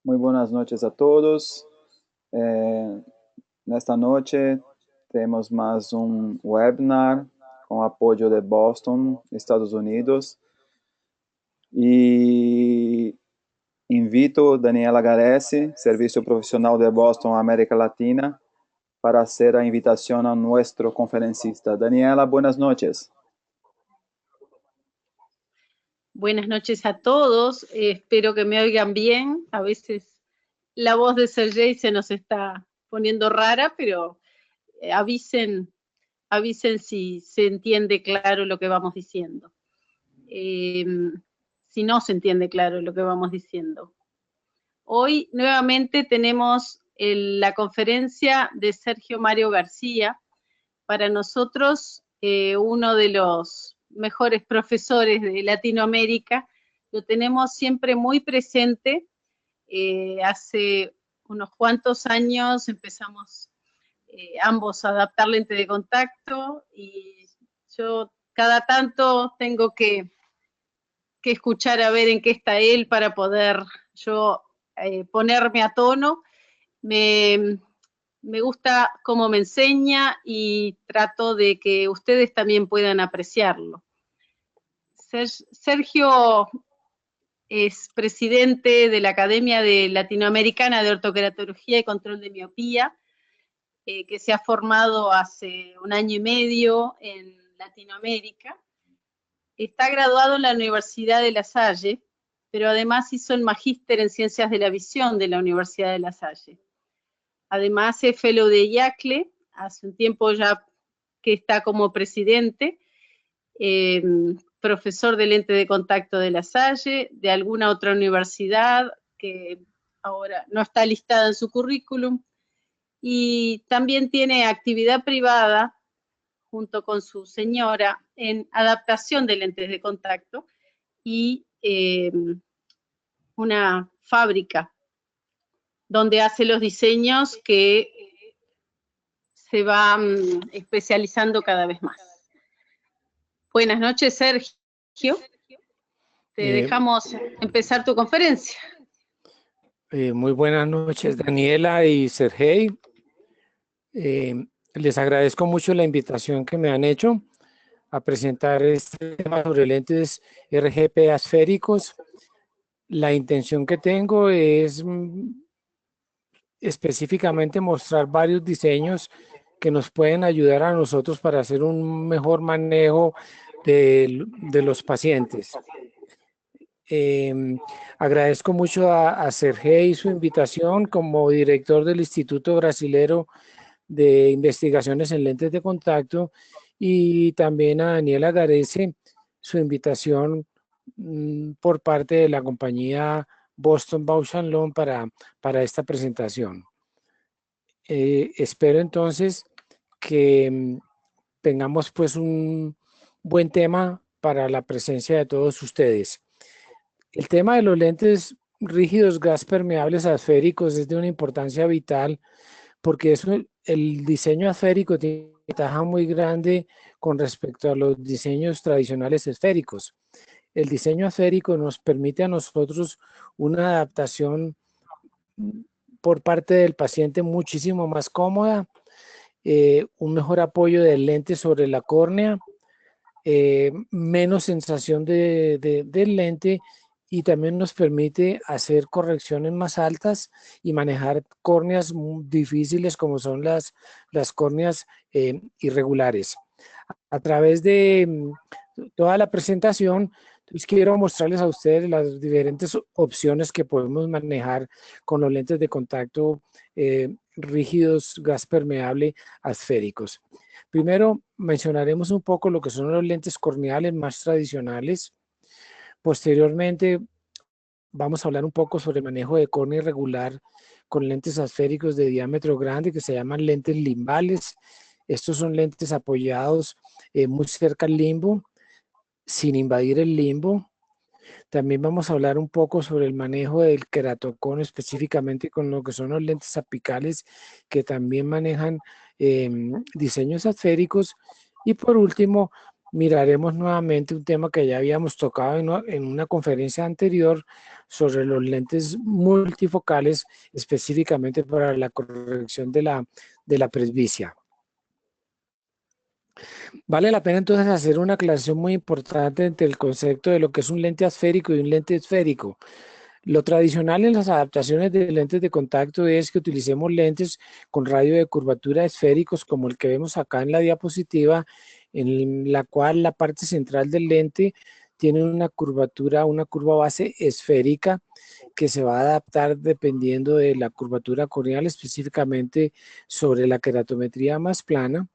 Muy buenas noches a todos. Eh, Esta noche tenemos más un webinar con apoyo de Boston, Estados Unidos. Y invito a Daniela Garesi, Servicio Profesional de Boston, América Latina, para hacer la invitación a nuestro conferencista. Daniela, buenas noches. Buenas noches a todos, espero que me oigan bien. A veces la voz de Sergey se nos está poniendo rara, pero avisen si se entiende claro lo que vamos diciendo. Si no se entiende claro lo que vamos diciendo. Hoy nuevamente tenemos la conferencia de Sergio Mario García, para nosotros uno de los mejores profesores de Latinoamérica. Lo tenemos siempre muy presente. Hace unos cuantos años empezamos ambos a adaptar lente de contacto y yo cada tanto tengo que escuchar a ver en qué está él para poder yo ponerme a tono. Me gusta cómo me enseña y trato de que ustedes también puedan apreciarlo. Sergio es presidente de la Academia Latinoamericana de Ortoqueratología y Control de Miopía, que se ha formado hace 1 año y medio en Latinoamérica. Está graduado en la Universidad de La Salle, pero además hizo el magíster en Ciencias de la Visión de la Universidad de La Salle. Además es fellow de IACLE, hace un tiempo ya que está como presidente, profesor de lente de contacto de La Salle, de alguna otra universidad que ahora no está listada en su currículum, y también tiene actividad privada junto con su señora en adaptación de lentes de contacto y una fábrica donde hace los diseños que se van especializando cada vez más. Buenas noches, Sergio. Te dejamos empezar tu conferencia. Muy buenas noches, Daniela y Sergey. Les agradezco mucho la invitación que me han hecho a presentar este tema sobre lentes RGP asféricos. La intención que tengo es específicamente mostrar varios diseños que nos pueden ayudar a nosotros para hacer un mejor manejo de los pacientes. Agradezco mucho a Sergey su invitación como director del Instituto Brasilero de Investigaciones en Lentes de Contacto, y también a Daniela Garese su invitación por parte de la compañía Boston Bausch & Lomb para esta presentación. Espero entonces que tengamos pues un buen tema para la presencia de todos ustedes. El tema de los lentes rígidos gas permeables asféricos es de una importancia vital porque el diseño asférico tiene una ventaja muy grande con respecto a los diseños tradicionales esféricos. El diseño asférico nos permite a nosotros una adaptación por parte del paciente muchísimo más cómoda, un mejor apoyo del lente sobre la córnea, menos sensación del lente, y también nos permite hacer correcciones más altas y manejar córneas muy difíciles como son las córneas irregulares. A través de toda la presentación, quiero mostrarles a ustedes las diferentes opciones que podemos manejar con los lentes de contacto rígidos gas permeable asféricos. Primero mencionaremos un poco lo que son los lentes corneales más tradicionales. Posteriormente vamos a hablar un poco sobre el manejo de córnea irregular con lentes asféricos de diámetro grande que se llaman lentes limbales. Estos son lentes apoyados muy cerca al limbo, sin invadir el limbo. También vamos a hablar un poco sobre el manejo del queratocono, específicamente con lo que son los lentes apicales, que también manejan diseños asféricos. Y por último, miraremos nuevamente un tema que ya habíamos tocado en una conferencia anterior sobre los lentes multifocales, específicamente para la corrección de la presbicia. Vale la pena entonces hacer una aclaración muy importante entre el concepto de lo que es un lente asférico y un lente esférico. Lo tradicional en las adaptaciones de lentes de contacto es que utilicemos lentes con radio de curvatura esféricos, como el que vemos acá en la diapositiva, en la cual la parte central del lente tiene una curva base esférica que se va a adaptar dependiendo de la curvatura corneal, específicamente sobre la queratometría más plana.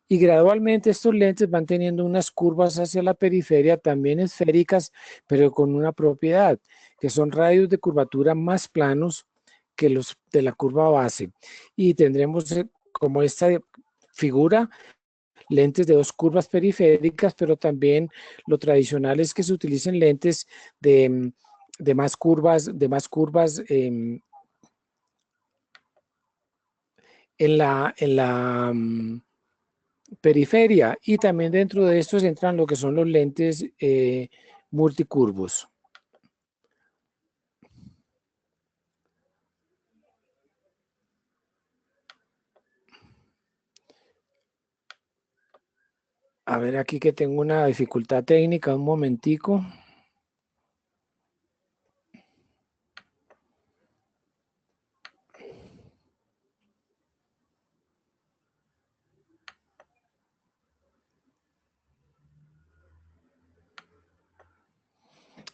Y gradualmente estos lentes van teniendo unas curvas hacia la periferia también esféricas, pero con una propiedad, que son radios de curvatura más planos que los de la curva base. Y tendremos como esta figura, lentes de dos curvas periféricas, pero también lo tradicional es que se utilicen lentes de más curvas en la periferia, y también dentro de estos entran lo que son los lentes multicurvos. A ver, aquí que tengo una dificultad técnica, un momentico.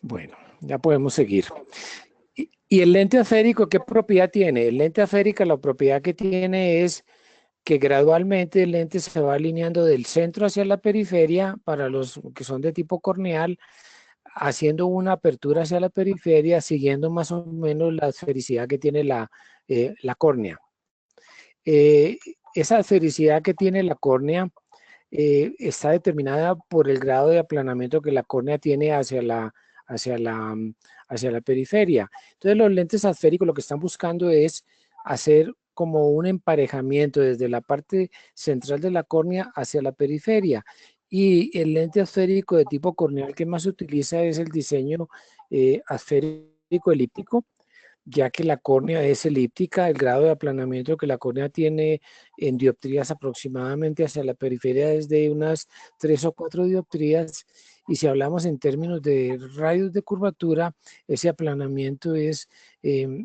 Bueno, ya podemos seguir. ¿Y el lente asférico qué propiedad tiene? El lente asférico, la propiedad que tiene es que gradualmente el lente se va alineando del centro hacia la periferia para los que son de tipo corneal, haciendo una apertura hacia la periferia, siguiendo más o menos la esfericidad que tiene la córnea. Esa esfericidad que tiene la córnea está determinada por el grado de aplanamiento que la córnea tiene hacia la periferia. Entonces los lentes asféricos lo que están buscando es hacer como un emparejamiento desde la parte central de la córnea hacia la periferia. Y el lente asférico de tipo corneal que más se utiliza es el diseño asférico elíptico, ya que la córnea es elíptica, el grado de aplanamiento que la córnea tiene en dioptrías aproximadamente hacia la periferia es de unas 3 o 4 dioptrías, y si hablamos en términos de radios de curvatura, ese aplanamiento es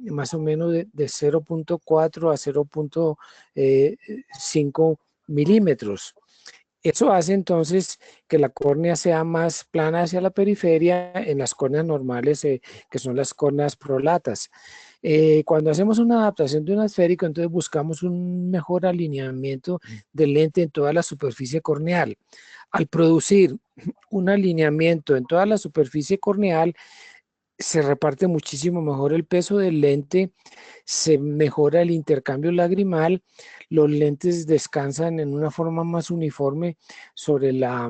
más o menos de 0.4 a 0.5 milímetros. Eso hace entonces que la córnea sea más plana hacia la periferia en las córneas normales, que son las córneas prolatas. Cuando hacemos una adaptación de un esférico, entonces buscamos un mejor alineamiento del lente en toda la superficie corneal. Al producir un alineamiento en toda la superficie corneal, se reparte muchísimo mejor el peso del lente, se mejora el intercambio lagrimal, los lentes descansan en una forma más uniforme sobre la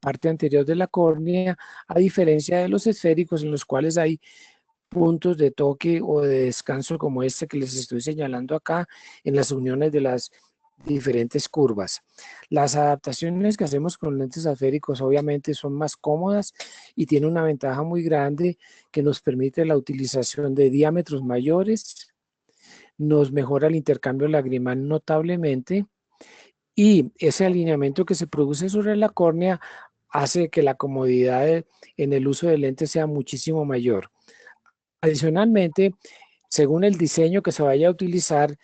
parte anterior de la córnea, a diferencia de los esféricos en los cuales hay puntos de toque o de descanso como este que les estoy señalando acá en las uniones de las diferentes curvas. Las adaptaciones que hacemos con lentes asféricos obviamente son más cómodas y tienen una ventaja muy grande que nos permite la utilización de diámetros mayores, nos mejora el intercambio lagrimal notablemente, y ese alineamiento que se produce sobre la córnea hace que la comodidad en el uso del lente sea muchísimo mayor. Adicionalmente, según el diseño que se vaya a utilizar,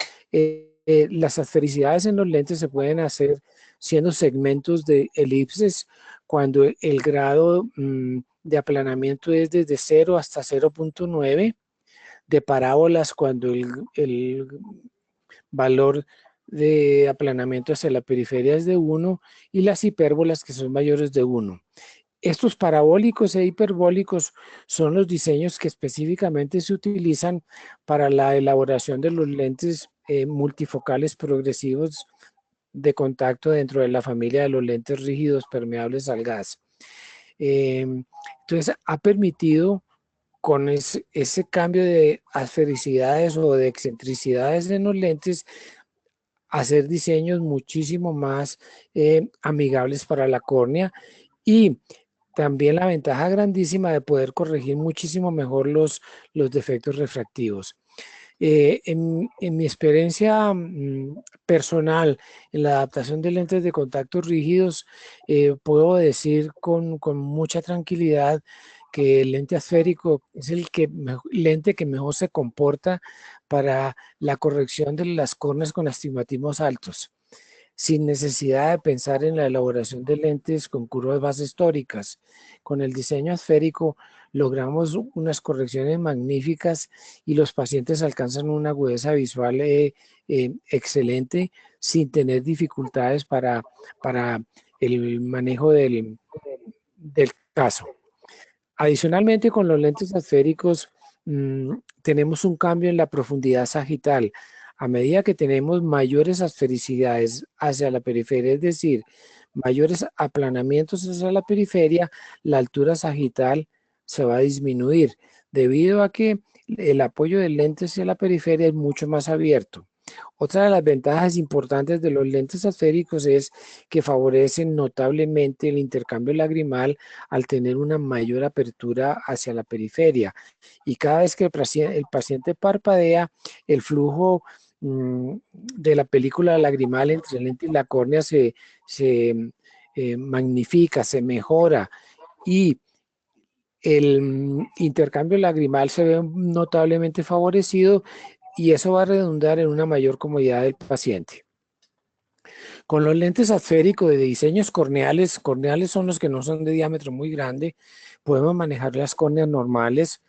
las asfericidades en los lentes se pueden hacer siendo segmentos de elipses cuando el grado de aplanamiento es desde 0 hasta 0.9, de parábolas cuando el valor de aplanamiento hacia la periferia es de 1, y las hipérbolas que son mayores de 1. Estos parabólicos e hiperbólicos son los diseños que específicamente se utilizan para la elaboración de los lentes multifocales progresivos de contacto dentro de la familia de los lentes rígidos permeables al gas. Entonces ha permitido con ese cambio de asfericidades o de excentricidades en los lentes hacer diseños muchísimo más amigables para la córnea, y también la ventaja grandísima de poder corregir muchísimo mejor los defectos refractivos. En mi experiencia personal en la adaptación de lentes de contacto rígidos, puedo decir con mucha tranquilidad que el lente asférico es el lente que mejor se comporta para la corrección de las córneas con astigmatismos altos, sin necesidad de pensar en la elaboración de lentes con curvas base históricas. Con el diseño asférico logramos unas correcciones magníficas y los pacientes alcanzan una agudeza visual excelente sin tener dificultades para el manejo del caso. Adicionalmente, con los lentes asféricos tenemos un cambio en la profundidad sagital. A medida que tenemos mayores asfericidades hacia la periferia, es decir, mayores aplanamientos hacia la periferia, la altura sagital se va a disminuir debido a que el apoyo del lente hacia la periferia es mucho más abierto. Otra de las ventajas importantes de los lentes asféricos es que favorecen notablemente el intercambio lagrimal al tener una mayor apertura hacia la periferia. Y cada vez que el paciente parpadea, el flujo de la película lagrimal entre el lente y la córnea se magnifica, se mejora y el intercambio lagrimal se ve notablemente favorecido y eso va a redundar en una mayor comodidad del paciente. Con los lentes asféricos de diseños corneales son los que no son de diámetro muy grande, podemos manejar las córneas normales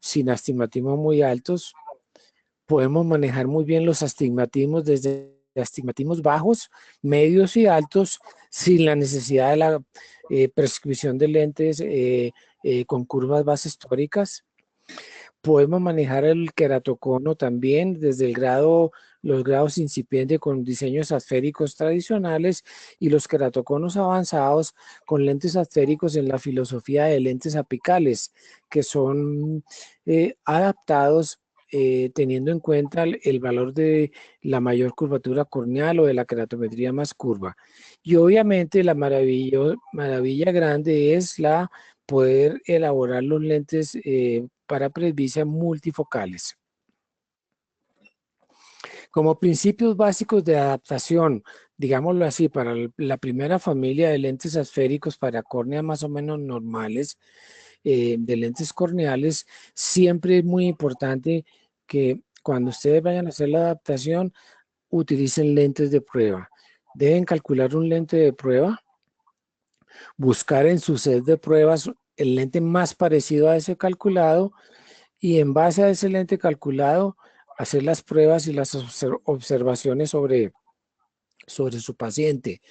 sin astigmatismos muy altos, podemos manejar muy bien los astigmatismos desde astigmatismos bajos, medios y altos sin la necesidad de la prescripción de lentes con curvas base históricas. Podemos manejar el queratocono también desde los grados incipientes con diseños asféricos tradicionales y los queratoconos avanzados con lentes asféricos en la filosofía de lentes apicales, que son adaptados teniendo en cuenta el valor de la mayor curvatura corneal o de la queratometría más curva. Y obviamente la maravilla grande es la poder elaborar los lentes para presbicia multifocales. Como principios básicos de adaptación, digámoslo así, para la primera familia de lentes asféricos para córneas más o menos normales, de lentes corneales, siempre es muy importante que cuando ustedes vayan a hacer la adaptación, utilicen lentes de prueba. Deben calcular un lente de prueba, buscar en su set de pruebas el lente más parecido a ese calculado y en base a ese lente calculado hacer las pruebas y las observaciones sobre su paciente.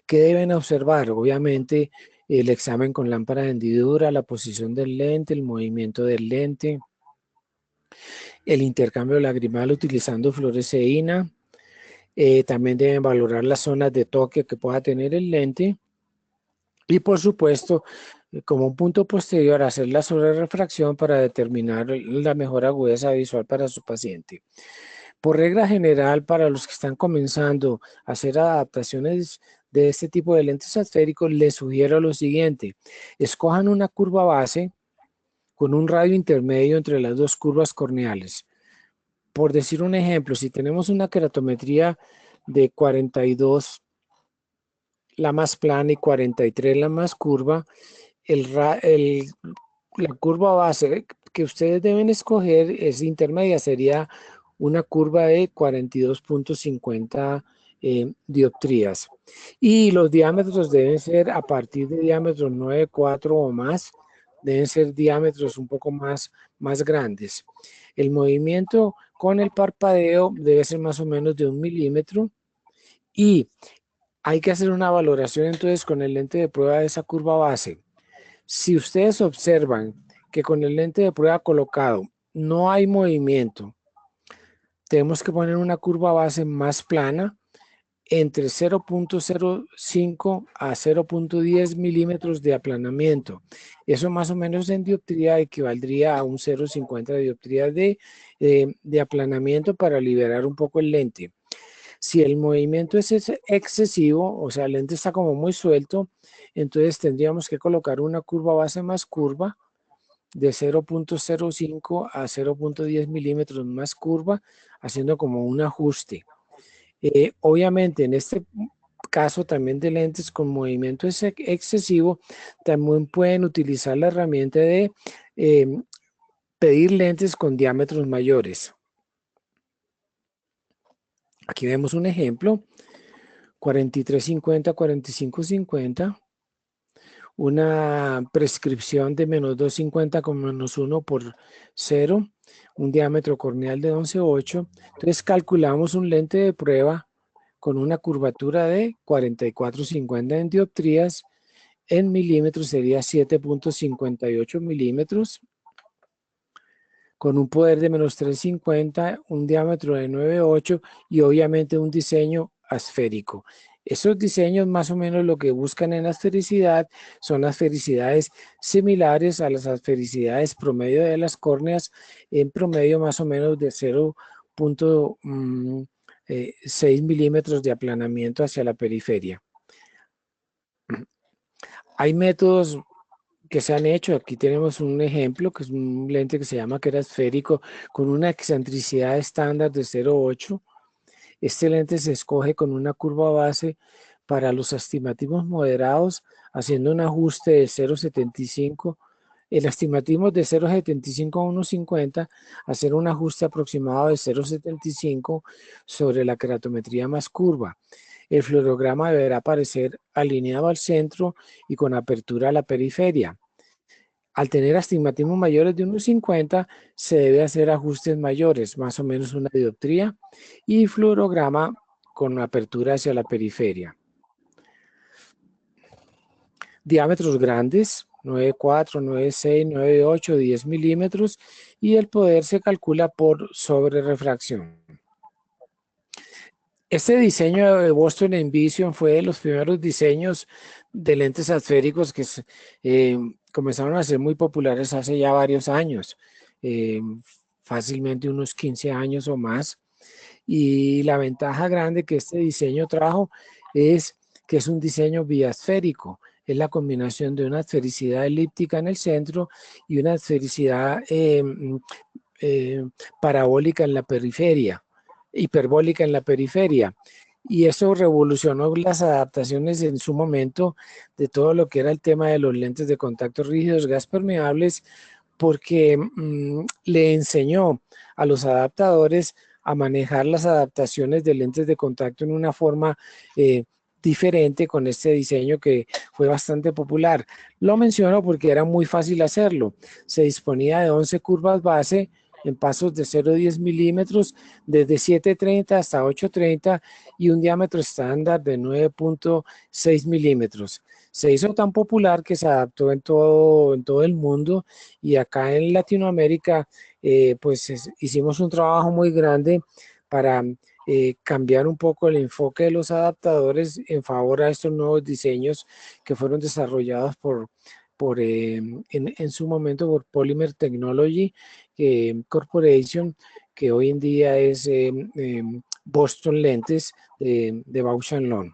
¿Qué deben observar? Obviamente el examen con lámpara de hendidura, la posición del lente, el movimiento del lente, el intercambio lagrimal utilizando fluoresceína. También deben valorar las zonas de toque que pueda tener el lente. Y por supuesto, como un punto posterior, hacer la sobrerefracción para determinar la mejor agudeza visual para su paciente. Por regla general, para los que están comenzando a hacer adaptaciones de este tipo de lentes asféricos, les sugiero lo siguiente. Escojan una curva base con un radio intermedio entre las dos curvas corneales. Por decir un ejemplo, si tenemos una queratometría de 42 la más plana y 43 la más curva, la curva base que ustedes deben escoger es intermedia, sería una curva de 42.50 dioptrías. Y los diámetros deben ser a partir de diámetros 9,4 o más, deben ser diámetros un poco más grandes. El movimiento con el parpadeo debe ser más o menos de 1 milímetro y hay que hacer una valoración entonces con el lente de prueba de esa curva base. Si ustedes observan que con el lente de prueba colocado no hay movimiento, tenemos que poner una curva base más plana entre 0.05 a 0.10 milímetros de aplanamiento. Eso más o menos en dioptría equivaldría a un 0.50 de dioptría de aplanamiento para liberar un poco el lente. Si el movimiento es excesivo, o sea, el lente está como muy suelto, entonces tendríamos que colocar una curva base más curva de 0.05 a 0.10 milímetros más curva, haciendo como un ajuste. Obviamente, en este caso también de lentes con movimiento excesivo, también pueden utilizar la herramienta de pedir lentes con diámetros mayores. Aquí vemos un ejemplo, 4350, 4550, una prescripción de menos 250 con menos 1 por 0, un diámetro corneal de 11.8. Entonces calculamos un lente de prueba con una curvatura de 4450 en dioptrías, en milímetros sería 7.58 milímetros, con un poder de menos 350, un diámetro de 9.8 y obviamente un diseño asférico. Esos diseños más o menos lo que buscan en asfericidad son asfericidades similares a las asfericidades promedio de las córneas, en promedio más o menos de 0.6 milímetros de aplanamiento hacia la periferia. Hay métodos que se han hecho. Aquí tenemos un ejemplo que es un lente que se llama que era esférico con una excentricidad estándar de 0.8. Este lente se escoge con una curva base para los astigmatismos moderados, haciendo un ajuste de 0.75. El astigmatismo de 0.75 a 1.50, hacer un ajuste aproximado de 0.75 sobre la keratometría más curva. El fluorograma deberá aparecer alineado al centro y con apertura a la periferia. Al tener astigmatismos mayores de 1.50, se debe hacer ajustes mayores, más o menos una dioptría, y fluorograma con apertura hacia la periferia. Diámetros grandes, 9.4, 9.6, 9.8, 10 milímetros, y el poder se calcula por sobrerefracción. Este diseño de Boston Envision fue de los primeros diseños de lentes asféricos que comenzaron a ser muy populares hace ya varios años, fácilmente unos 15 años o más. Y la ventaja grande que este diseño trajo es que es un diseño biasférico. Es la combinación de una esfericidad elíptica en el centro y una esfericidad parabólica en la periferia, hiperbólica en la periferia. Y eso revolucionó las adaptaciones en su momento de todo lo que era el tema de los lentes de contacto rígidos gas permeables, porque le enseñó a los adaptadores a manejar las adaptaciones de lentes de contacto en una forma diferente con este diseño que fue bastante popular. Lo menciono porque era muy fácil hacerlo. Se disponía de 11 curvas base en pasos de 0.10 milímetros, desde 7.30 hasta 8.30 y un diámetro estándar de 9.6 milímetros. Se hizo tan popular que se adaptó en todo el mundo, y acá en Latinoamérica pues hicimos un trabajo muy grande para cambiar un poco el enfoque de los adaptadores en favor a estos nuevos diseños que fueron desarrollados en su momento por Polymer Technology Corporation, que hoy en día es Boston Lentes de Bausch & Lomb.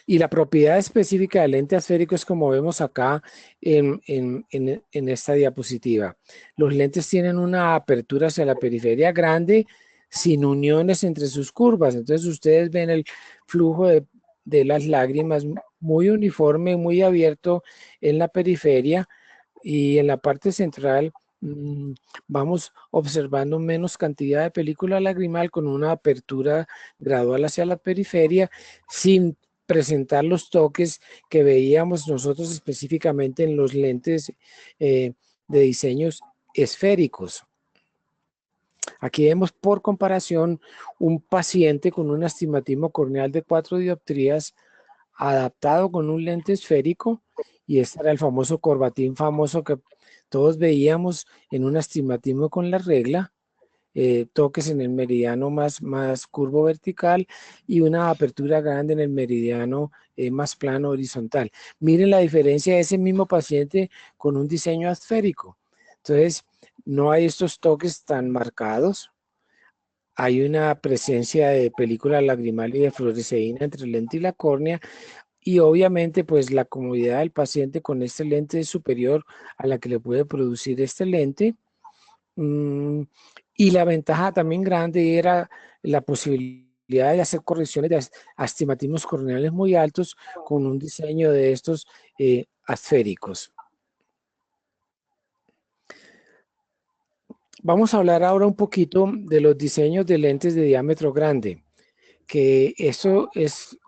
Y la propiedad específica del lente asférico es como vemos acá en esta diapositiva. Los lentes tienen una apertura hacia la periferia grande, sin uniones entre sus curvas. Entonces ustedes ven el flujo de las lágrimas muy uniforme, muy abierto en la periferia, y en la parte central vamos observando menos cantidad de película lagrimal con una apertura gradual hacia la periferia, sin presentar los toques que veíamos nosotros específicamente en los lentes de diseños esféricos. Aquí vemos por comparación un paciente con un astigmatismo corneal de 4 dioptrías adaptado con un lente esférico, y este era el famoso corbatín famoso que todos veíamos en un astigmatismo con la regla. Toques en el meridiano más curvo vertical y una apertura grande en el meridiano más plano horizontal. Miren la diferencia de ese mismo paciente con un diseño asférico. Entonces, no hay estos toques tan marcados. hay una presencia de película lagrimal y de fluoresceína entre el lente y la córnea, y obviamente pues la comodidad del paciente con este lente es superior a la que le puede producir este lente. Y la ventaja también grande era la posibilidad de hacer correcciones de astigmatismos corneales muy altos con un diseño de estos asféricos. Vamos a hablar ahora un poquito de los diseños de lentes de diámetro grande, que eso es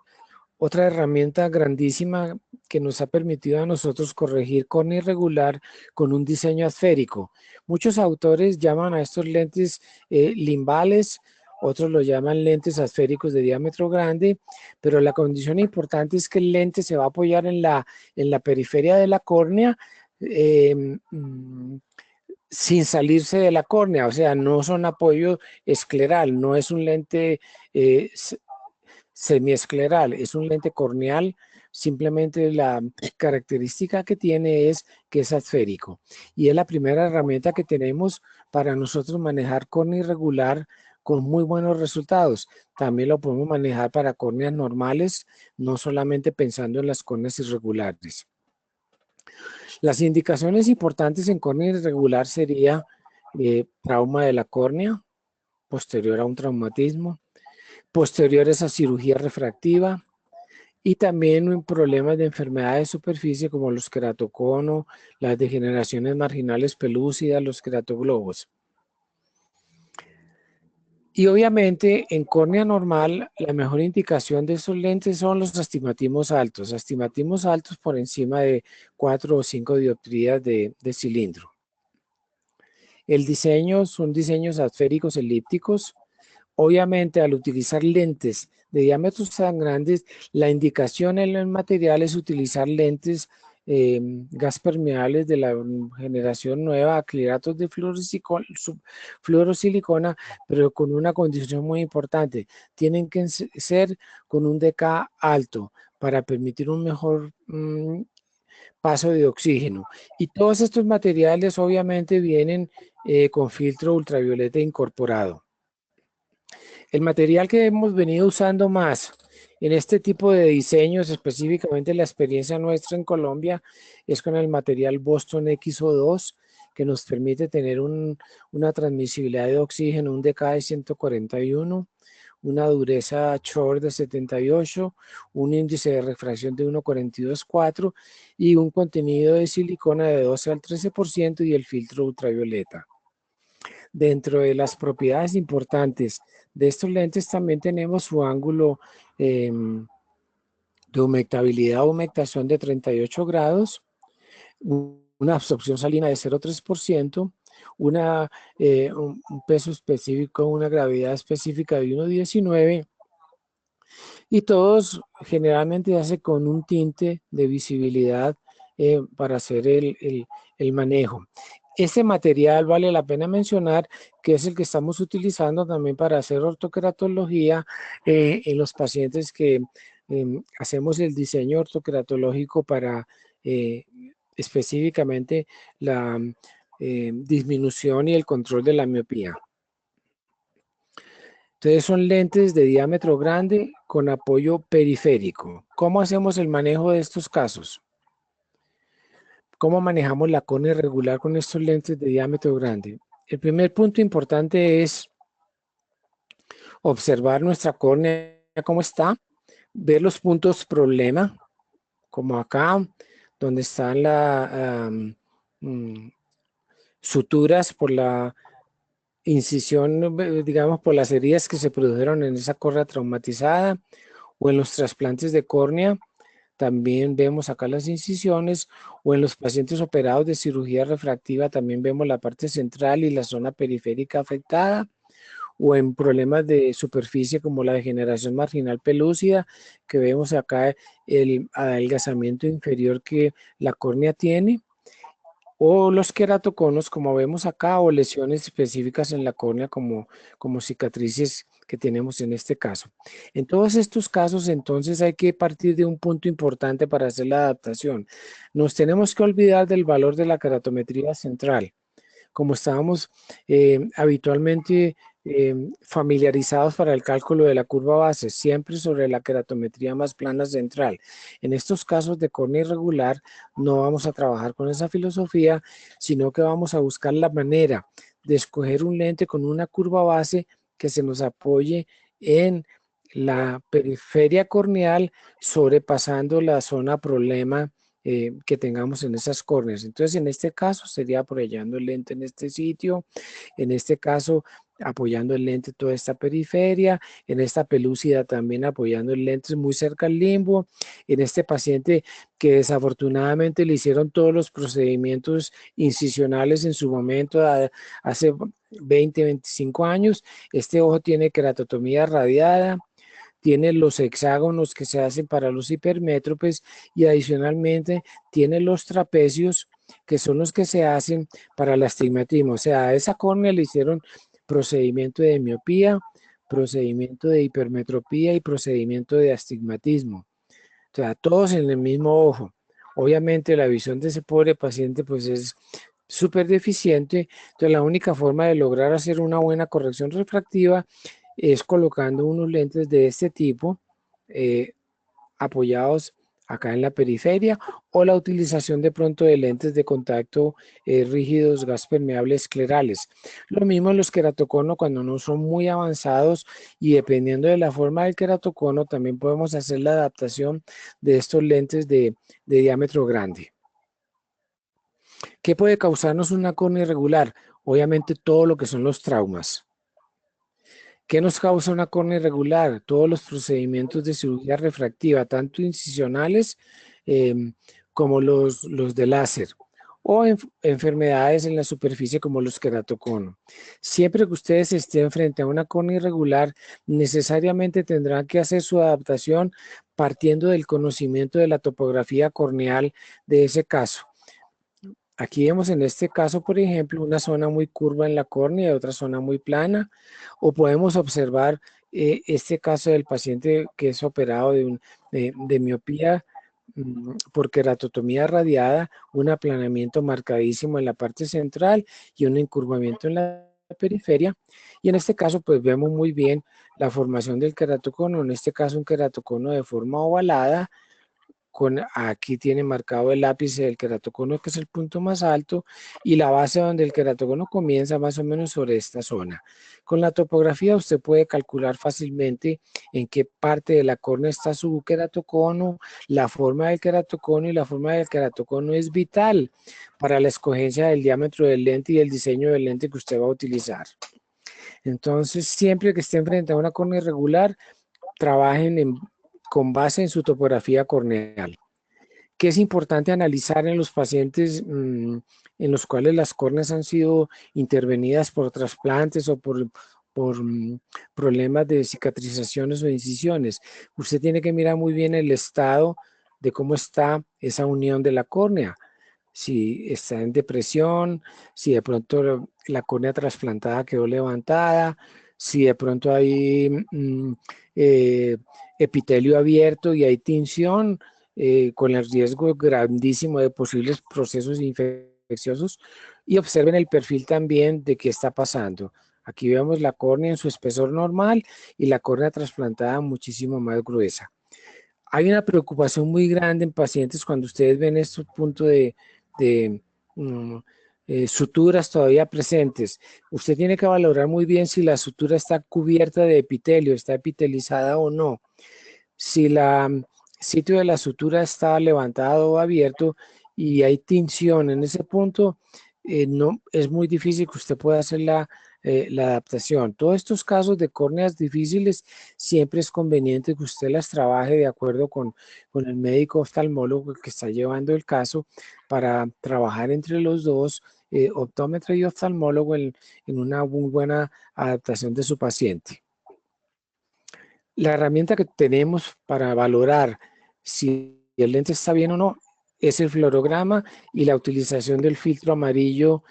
otra herramienta grandísima que nos ha permitido a nosotros corregir córnea irregular con un diseño asférico. Muchos autores llaman a estos lentes limbales, otros lo llaman lentes asféricos de diámetro grande, pero la condición importante es que el lente se va a apoyar en la periferia de la córnea, sin salirse de la córnea, o sea, no son apoyo escleral, no es un lente semiescleral, es un lente corneal, simplemente la característica que tiene es que es asférico, y es la primera herramienta que tenemos para nosotros manejar córnea irregular con muy buenos resultados. También lo podemos manejar para córneas normales, no solamente pensando en las córneas irregulares. Las indicaciones importantes en córnea irregular sería trauma de la córnea, posterior a un traumatismo, posteriores a cirugía refractiva, y también problemas de enfermedades de superficie como los queratocono, las degeneraciones marginales pelúcidas, los queratoglobos. Y obviamente en córnea normal la mejor indicación de estos lentes son los astigmatismos altos por encima de 4 o 5 dioptrías de cilindro. El diseño son diseños asféricos elípticos. Obviamente al utilizar lentes de diámetros tan grandes, la indicación en el material es utilizar lentes gas permeables de la generación nueva, acliratos de fluorosilicona, pero con una condición muy importante. Tienen que ser con un DK alto para permitir un mejor paso de oxígeno. Y todos estos materiales obviamente vienen con filtro ultravioleta incorporado. El material que hemos venido usando más en este tipo de diseños, específicamente la experiencia nuestra en Colombia, es con el material Boston XO2, que nos permite tener una transmisibilidad de oxígeno, un DK de 141, una dureza Short de 78, un índice de refracción de 1,42,4 y un contenido de silicona de 12 al 13% y el filtro ultravioleta. Dentro de las propiedades importantes de estos lentes también tenemos su ángulo de humectabilidad o humectación de 38 grados, una absorción salina de 0,3%, un peso específico, una gravedad específica de 1,19, y todos generalmente se hace con un tinte de visibilidad para hacer el manejo. Este material vale la pena mencionar que es el que estamos utilizando también para hacer ortoqueratología en los pacientes que hacemos el diseño ortoqueratológico para específicamente la disminución y el control de la miopía. Entonces son lentes de diámetro grande con apoyo periférico. ¿Cómo hacemos el manejo de estos casos? ¿Cómo manejamos la córnea irregular con estos lentes de diámetro grande? El primer punto importante es observar nuestra córnea cómo está, ver los puntos problema, como acá, donde están las suturas por la incisión, digamos, por las heridas que se produjeron en esa córnea traumatizada, o en los trasplantes de córnea. También vemos acá las incisiones, o en los pacientes operados de cirugía refractiva también vemos la parte central y la zona periférica afectada, o en problemas de superficie como la degeneración marginal pelúcida, que vemos acá el adelgazamiento inferior que la córnea tiene, o los queratoconos como vemos acá, o lesiones específicas en la córnea como cicatrices que tenemos en este caso. En todos estos casos entonces hay que partir de un punto importante para hacer la adaptación. Nos tenemos que olvidar del valor de la keratometría central. Como estábamos habitualmente familiarizados para el cálculo de la curva base, siempre sobre la queratometría más plana central. En estos casos de córnea irregular no vamos a trabajar con esa filosofía, sino que vamos a buscar la manera de escoger un lente con una curva base que se nos apoye en la periferia corneal, sobrepasando la zona problema que tengamos en esas córneas. Entonces, en este caso sería apoyando el lente en este sitio, en este caso apoyando el lente toda esta periferia, en esta pelúcida también apoyando el lente muy cerca al limbo, en este paciente que desafortunadamente le hicieron todos los procedimientos incisionales en su momento, hace 20, 25 años, este ojo tiene queratotomía radiada, tiene los hexágonos que se hacen para los hipermétropes y adicionalmente tiene los trapecios que son los que se hacen para el astigmatismo. O sea, a esa córnea le hicieron procedimiento de miopía, procedimiento de hipermetropía y procedimiento de astigmatismo. O sea, todos en el mismo ojo. Obviamente la visión de ese pobre paciente pues es súper deficiente. Entonces la única forma de lograr hacer una buena corrección refractiva es colocando unos lentes de este tipo apoyados acá en la periferia, o la utilización de pronto de lentes de contacto rígidos gas permeables esclerales. Lo mismo los queratocono cuando no son muy avanzados, y dependiendo de la forma del queratocono también podemos hacer la adaptación de estos lentes de diámetro grande. ¿Qué puede causarnos una córnea irregular? Obviamente todo lo que son los traumas. ¿Qué nos causa una córnea irregular? Todos los procedimientos de cirugía refractiva, tanto incisionales como los de láser, o enfermedades en la superficie como los queratocono. Siempre que ustedes estén frente a una córnea irregular, necesariamente tendrán que hacer su adaptación partiendo del conocimiento de la topografía corneal de ese caso. Aquí vemos en este caso, por ejemplo, una zona muy curva en la córnea y otra zona muy plana, o podemos observar este caso del paciente que es operado de miopía por queratotomía radiada, un aplanamiento marcadísimo en la parte central y un encurvamiento en la periferia. Y en este caso, pues vemos muy bien la formación del queratocono, en este caso un queratocono de forma ovalada, aquí tiene marcado el ápice del queratocono, que es el punto más alto, y la base donde el queratocono comienza más o menos sobre esta zona. Con la topografía usted puede calcular fácilmente en qué parte de la córnea está su queratocono. La forma del queratocono y la forma del queratocono es vital para la escogencia del diámetro del lente y el diseño del lente que usted va a utilizar. Entonces, siempre que estén frente a una córnea irregular, trabajen con base en su topografía corneal. ¿Qué es importante analizar en los pacientes en los cuales las córneas han sido intervenidas por trasplantes o por problemas de cicatrizaciones o incisiones? Usted tiene que mirar muy bien el estado de cómo está esa unión de la córnea. Si está en depresión, si de pronto la córnea trasplantada quedó levantada, si de pronto hay epitelio abierto y hay tinción, con el riesgo grandísimo de posibles procesos infecciosos, y observen el perfil también de qué está pasando. Aquí vemos la córnea en su espesor normal y la córnea trasplantada muchísimo más gruesa. Hay una preocupación muy grande en pacientes cuando ustedes ven estos puntos de suturas todavía presentes. Usted tiene que valorar muy bien si la sutura está cubierta de epitelio, está epitelizada o no. Si el sitio de la sutura está levantado o abierto y hay tinción en ese punto, no, es muy difícil que usted pueda hacer la adaptación. Todos estos casos de córneas difíciles, siempre es conveniente que usted las trabaje de acuerdo con el médico oftalmólogo que está llevando el caso, para trabajar entre los dos, optómetra y oftalmólogo, en una muy buena adaptación de su paciente. La herramienta que tenemos para valorar si el lente está bien o no es el fluorograma y la utilización del filtro amarillo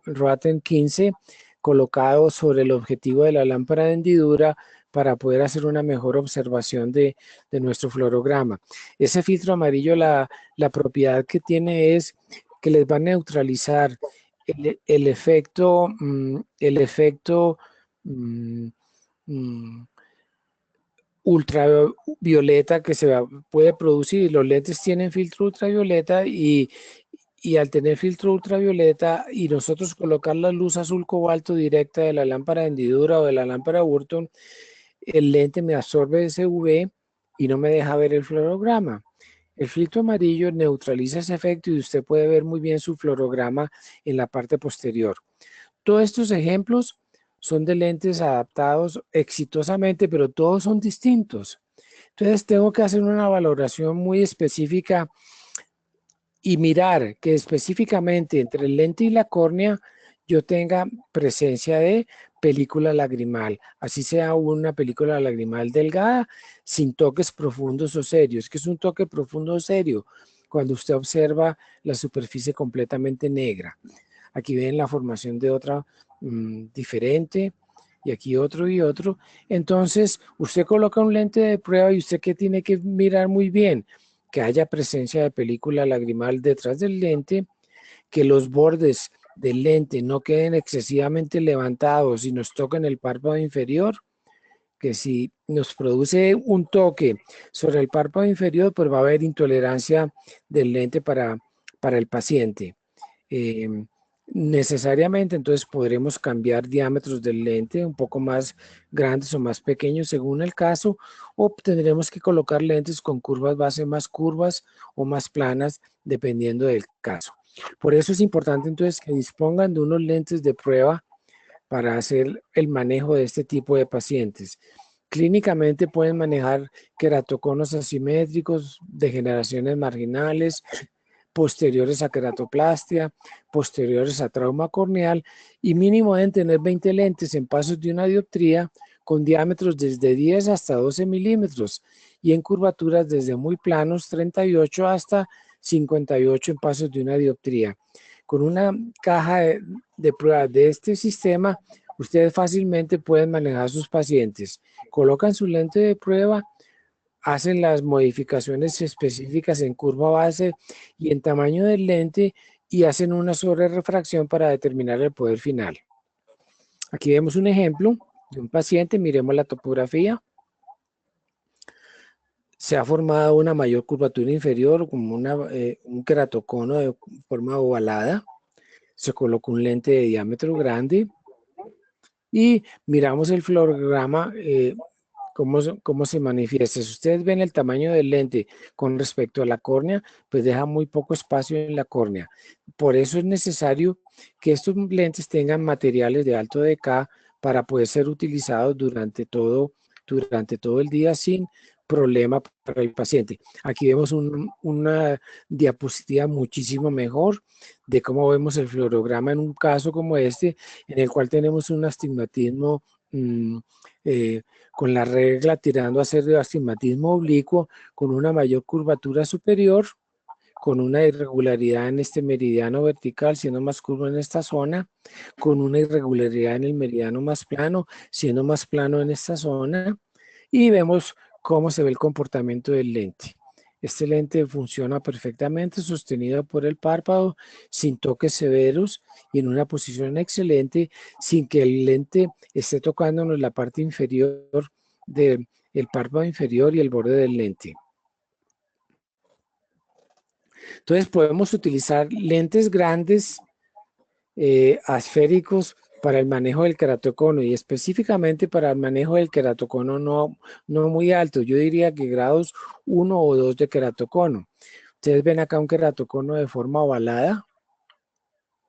Rohatyn 15 colocado sobre el objetivo de la lámpara de hendidura para poder hacer una mejor observación de nuestro fluorograma. Ese filtro amarillo, la propiedad que tiene es que les va a neutralizar el efecto, mm, mm, ultravioleta que puede producir. Los lentes tienen filtro ultravioleta y al tener filtro ultravioleta y nosotros colocar la luz azul cobalto directa de la lámpara de hendidura o de la lámpara Burton, el lente me absorbe ese UV y no me deja ver el fluorograma. El filtro amarillo neutraliza ese efecto y usted puede ver muy bien su fluorograma en la parte posterior. Todos estos ejemplos son de lentes adaptados exitosamente, pero todos son distintos. Entonces tengo que hacer una valoración muy específica y mirar que específicamente entre el lente y la córnea yo tenga presencia de película lagrimal, así sea una película lagrimal delgada, sin toques profundos o serios. ¿Qué es un toque profundo o serio? Cuando usted observa la superficie completamente negra. Aquí ven la formación de otra diferente, y aquí otro y otro. Entonces, usted coloca un lente de prueba y usted que tiene que mirar muy bien, que haya presencia de película lagrimal detrás del lente, que los bordes del lente no queden excesivamente levantados y nos toquen el párpado inferior, que si nos produce un toque sobre el párpado inferior, pues va a haber intolerancia del lente para el paciente. Necesariamente entonces podremos cambiar diámetros del lente un poco más grandes o más pequeños según el caso, o tendremos que colocar lentes con curvas base más curvas o más planas dependiendo del caso. Por eso es importante entonces que dispongan de unos lentes de prueba para hacer el manejo de este tipo de pacientes. Clínicamente pueden manejar queratoconos asimétricos, degeneraciones marginales, posteriores a queratoplastia, posteriores a trauma corneal, y mínimo deben tener 20 lentes en pasos de una dioptría con diámetros desde 10 hasta 12 milímetros y en curvaturas desde muy planos 38 hasta 58 en pasos de una dioptría. Con una caja de pruebas de este sistema, ustedes fácilmente pueden manejar a sus pacientes. Colocan su lente de prueba, hacen las modificaciones específicas en curva base y en tamaño del lente y hacen una sobrerefracción para determinar el poder final. Aquí vemos un ejemplo de un paciente, miremos la topografía. Se ha formado una mayor curvatura inferior, como un queratocono de forma ovalada. Se colocó un lente de diámetro grande y miramos el fluorograma, cómo se manifiesta. Si ustedes ven el tamaño del lente con respecto a la córnea, pues deja muy poco espacio en la córnea. Por eso es necesario que estos lentes tengan materiales de alto DK para poder ser utilizados durante todo el día sin problema para el paciente. Aquí vemos una diapositiva muchísimo mejor de cómo vemos el fluorograma en un caso como este, en el cual tenemos un astigmatismo con la regla tirando a ser de astigmatismo oblicuo, con una mayor curvatura superior, con una irregularidad en este meridiano vertical, siendo más curvo en esta zona, con una irregularidad en el meridiano más plano, siendo más plano en esta zona, y vemos cómo se ve el comportamiento del lente. Este lente funciona perfectamente sostenido por el párpado, sin toques severos y en una posición excelente, sin que el lente esté tocándonos la parte inferior del párpado inferior y el borde del lente. Entonces podemos utilizar lentes grandes, asféricos, para el manejo del queratocono y específicamente para el manejo del queratocono no muy alto. Yo diría que grados 1 o 2 de queratocono. Ustedes ven acá un queratocono de forma ovalada,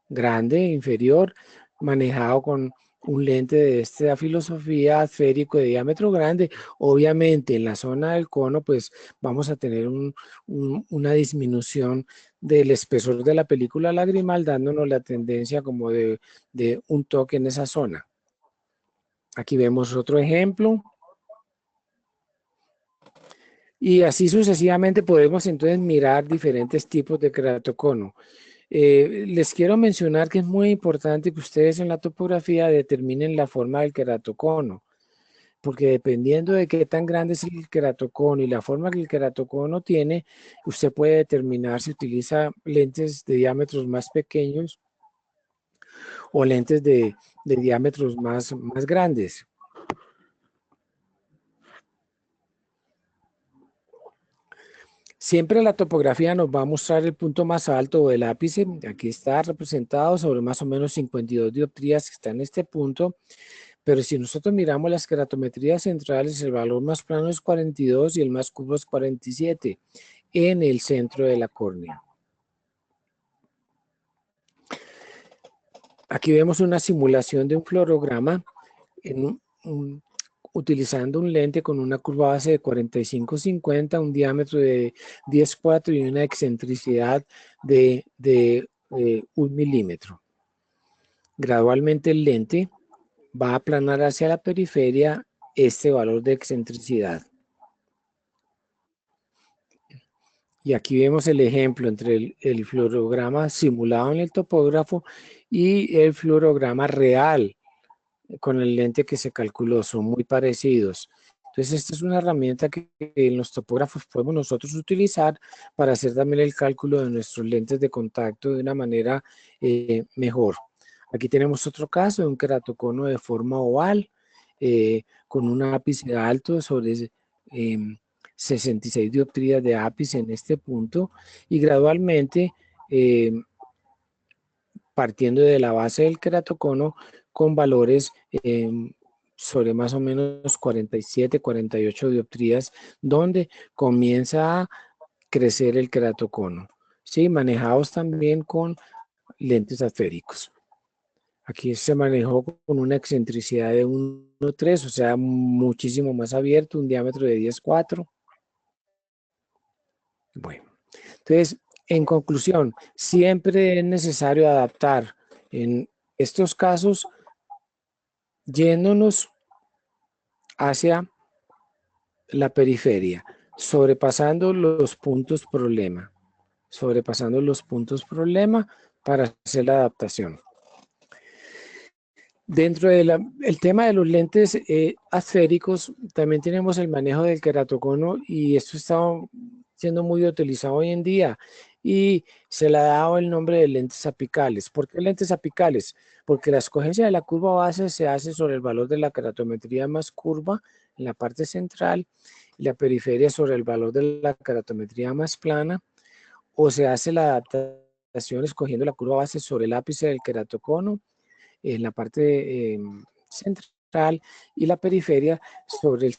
grande, inferior, manejado con un lente de esta filosofía esférico de diámetro grande. Obviamente en la zona del cono pues vamos a tener una disminución del espesor de la película lagrimal, dándonos la tendencia como de un toque en esa zona. Aquí vemos otro ejemplo. Y así sucesivamente podemos entonces mirar diferentes tipos de queratocono. Les quiero mencionar que es muy importante que ustedes en la topografía determinen la forma del queratocono, porque dependiendo de qué tan grande es el queratocono y la forma que el queratocono tiene, usted puede determinar si utiliza lentes de diámetros más pequeños o lentes de diámetros más grandes. Siempre la topografía nos va a mostrar el punto más alto del ápice. Aquí está representado sobre más o menos 52 dioptrías que está en este punto. Pero si nosotros miramos las keratometrías centrales, el valor más plano es 42 y el más curvo es 47 en el centro de la córnea. Aquí vemos una simulación de un fluorograma utilizando un lente con una curva base de 45-50, un diámetro de 10,4 y una excentricidad de 1 milímetro. Gradualmente el lente va a aplanar hacia la periferia este valor de excentricidad. Y aquí vemos el ejemplo entre el fluorograma simulado en el topógrafo y el fluorograma real con el lente que se calculó, son muy parecidos. Entonces esta es una herramienta que en los topógrafos podemos nosotros utilizar para hacer también el cálculo de nuestros lentes de contacto de una manera mejor. Aquí tenemos otro caso de un keratocono de forma oval con un ápice alto sobre 66 dioptrías de ápice en este punto y gradualmente partiendo de la base del keratocono con valores sobre más o menos 47, 48 dioptrías, donde comienza a crecer el keratocono, ¿sí? Manejados también con lentes esféricos. Aquí se manejó con una excentricidad de 1,3, o sea, muchísimo más abierto, un diámetro de 10,4. Bueno, entonces, en conclusión, siempre es necesario adaptar en estos casos yéndonos hacia la periferia, sobrepasando los puntos problema para hacer la adaptación. Dentro del tema de los lentes asféricos, también tenemos el manejo del keratocono y esto está siendo muy utilizado hoy en día y se le ha dado el nombre de lentes apicales. ¿Por qué lentes apicales? Porque la escogencia de la curva base se hace sobre el valor de la keratometría más curva en la parte central y la periferia sobre el valor de la keratometría más plana, o se hace la adaptación escogiendo la curva base sobre el ápice del keratocono en la parte central y la periferia sobre el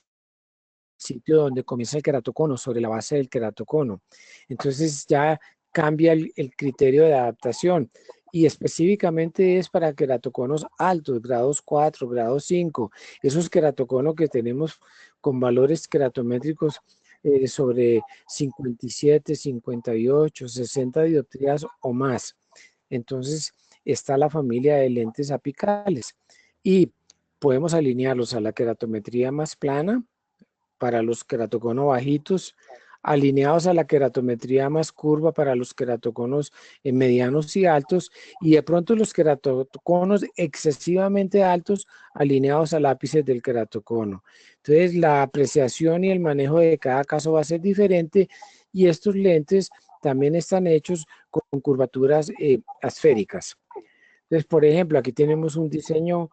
sitio donde comienza el keratocono, sobre la base del keratocono. Entonces ya cambia el criterio de adaptación y específicamente es para keratoconos altos, grados 4, grados 5, esos keratoconos que tenemos con valores keratométricos sobre 57, 58, 60 dioptrías o más. Entonces está la familia de lentes apicales y podemos alinearlos a la keratometría más plana para los keratoconos bajitos, alineados a la keratometría más curva para los keratoconos medianos y altos, y de pronto los keratoconos excesivamente altos alineados al ápice del keratocono. Entonces la apreciación y el manejo de cada caso va a ser diferente y estos lentes también están hechos con curvaturas asféricas. Entonces, por ejemplo, aquí tenemos un diseño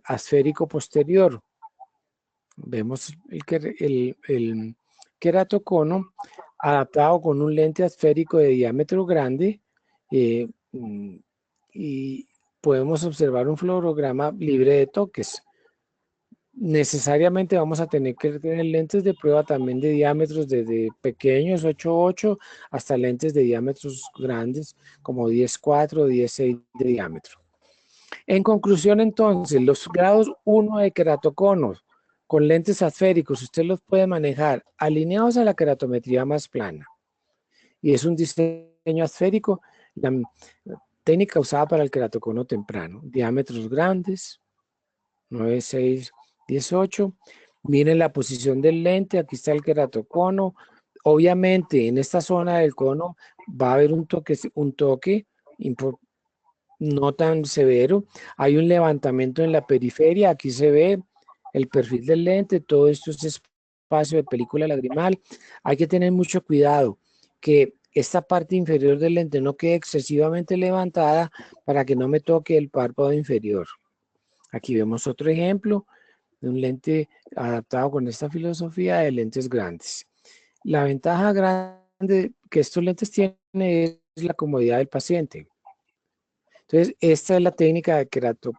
asférico posterior. Vemos el keratocono adaptado con un lente asférico de diámetro grande y podemos observar un fluorograma libre de toques. Necesariamente vamos a tener que tener lentes de prueba también de diámetros desde pequeños 8,8 hasta lentes de diámetros grandes como 10,4 o 10,6 de diámetro. En conclusión entonces, los grados 1 de keratoconos con lentes asféricos usted los puede manejar alineados a la keratometría más plana y es un diseño asférico, la técnica usada para el keratocono temprano, diámetros grandes, 9, 6, 18. Miren la posición del lente, aquí está el keratocono. Obviamente en esta zona del cono va a haber un toque no tan severo. Hay un levantamiento en la periferia, aquí se ve el perfil del lente, todo esto es espacio de película lagrimal. Hay que tener mucho cuidado que esta parte inferior del lente no quede excesivamente levantada para que no me toque el párpado inferior. Aquí vemos otro ejemplo de un lente adaptado con esta filosofía de lentes grandes. La ventaja grande que estos lentes tienen es la comodidad del paciente. Entonces, esta es la técnica de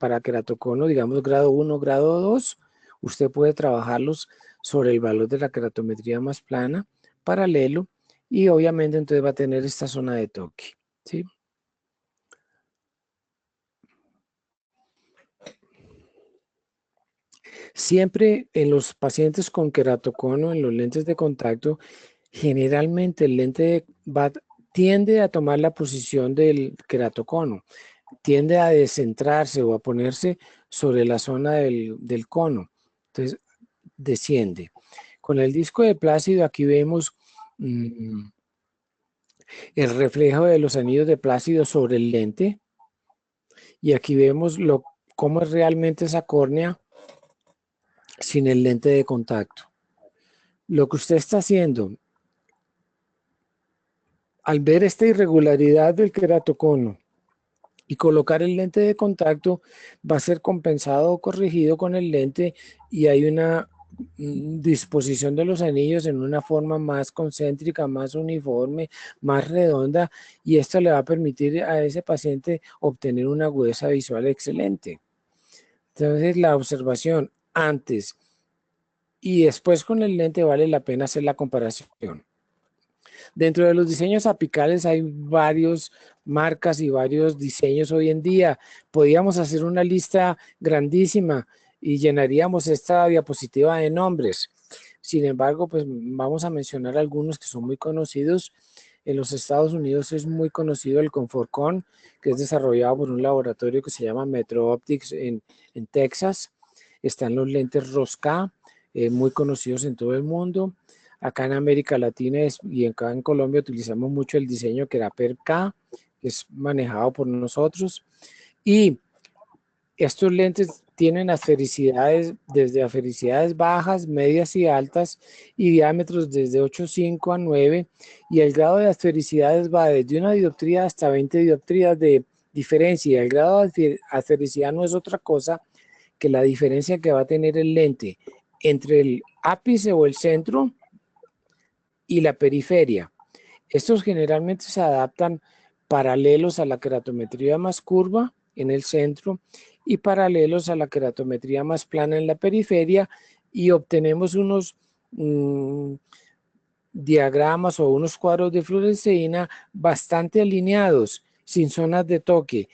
para queratocono, digamos grado 1, grado 2. Usted puede trabajarlos sobre el valor de la queratometría más plana, paralelo, y obviamente entonces va a tener esta zona de toque, ¿sí? Siempre en los pacientes con queratocono, en los lentes de contacto, generalmente el lente tiende a tomar la posición del queratocono, tiende a descentrarse o a ponerse sobre la zona del cono. Entonces, desciende. Con el disco de Plácido aquí vemos el reflejo de los anillos de Plácido sobre el lente. Y aquí vemos cómo es realmente esa córnea sin el lente de contacto. Lo que usted está haciendo al ver esta irregularidad del queratocono y colocar el lente de contacto, va a ser compensado o corregido con el lente, y hay una disposición de los anillos en una forma más concéntrica, más uniforme, más redonda, y esto le va a permitir a ese paciente obtener una agudeza visual excelente. Entonces, la observación antes y después con el lente vale la pena hacer la comparación. Dentro de los diseños apicales hay varias marcas y varios diseños hoy en día. Podríamos hacer una lista grandísima y llenaríamos esta diapositiva de nombres. Sin embargo, pues vamos a mencionar algunos que son muy conocidos. En los Estados Unidos es muy conocido el Conforcon, que es desarrollado por un laboratorio que se llama Metro Optics en Texas. Están los lentes Rosca, muy conocidos en todo el mundo. Acá en América Latina y acá en Colombia utilizamos mucho el diseño que era PERCA, que es manejado por nosotros. Y estos lentes tienen asfericidades desde asfericidades bajas, medias y altas, y diámetros desde 8,5 a 9, y el grado de asfericidades va desde 1 dioptría hasta 20 dioptrías de diferencia. El grado de asfericidad no es otra cosa que la diferencia que va a tener el lente entre el ápice o el centro y la periferia. Estos generalmente se adaptan paralelos a la queratometría más curva en el centro y paralelos a la queratometría más plana en la periferia, y obtenemos unos diagramas o unos cuadros de fluoresceína bastante alineados, sin zonas de toque.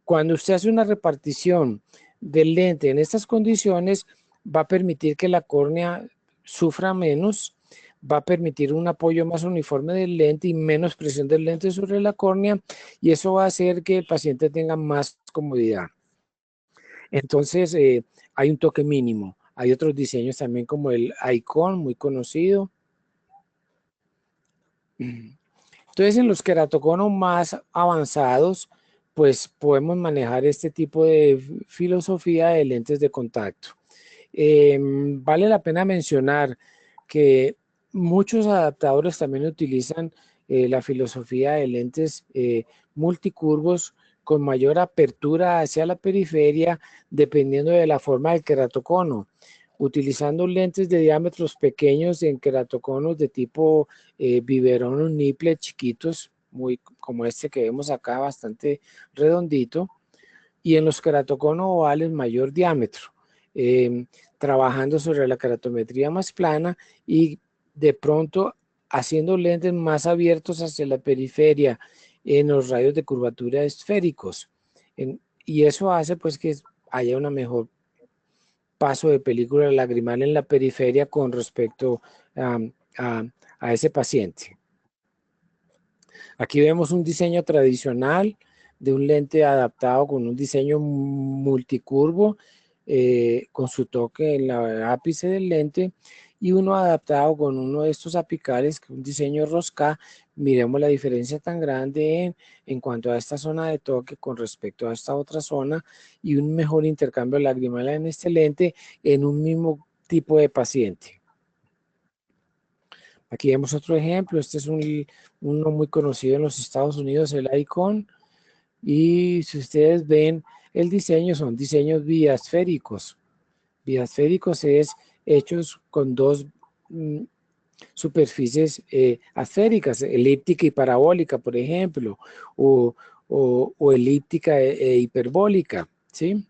Cuando usted hace una repartición del lente en estas condiciones, va a permitir que la córnea sufra menos, va a permitir un apoyo más uniforme del lente y menos presión del lente sobre la córnea, y eso va a hacer que el paciente tenga más comodidad. Entonces, hay un toque mínimo. Hay otros diseños también como el Icon, muy conocido. Entonces, en los queratoconos más avanzados, pues podemos manejar este tipo de filosofía de lentes de contacto. Vale la pena mencionar que muchos adaptadores también utilizan la filosofía de lentes multicurvos con mayor apertura hacia la periferia, dependiendo de la forma del queratocono, utilizando lentes de diámetros pequeños en queratoconos de tipo biberón o nipple chiquitos, muy como este que vemos acá, bastante redondito, y en los queratoconos ovales mayor diámetro, trabajando sobre la queratometría más plana y de pronto haciendo lentes más abiertos hacia la periferia en los radios de curvatura esféricos. Y eso hace pues que haya una mejor paso de película lagrimal en la periferia con respecto a ese paciente. Aquí vemos un diseño tradicional de un lente adaptado con un diseño multicurvo, con su toque en la ápice del lente, y uno adaptado con uno de estos apicales, que es un diseño Rosca. Miremos la diferencia tan grande en cuanto a esta zona de toque con respecto a esta otra zona, y un mejor intercambio lagrimal en este lente en un mismo tipo de paciente. Aquí vemos otro ejemplo. Este es uno muy conocido en los Estados Unidos, el Icon. Y si ustedes ven el diseño, son diseños biasféricos. Biasféricos es hechos con dos superficies esféricas, elíptica y parabólica, por ejemplo, o elíptica e hiperbólica, ¿sí?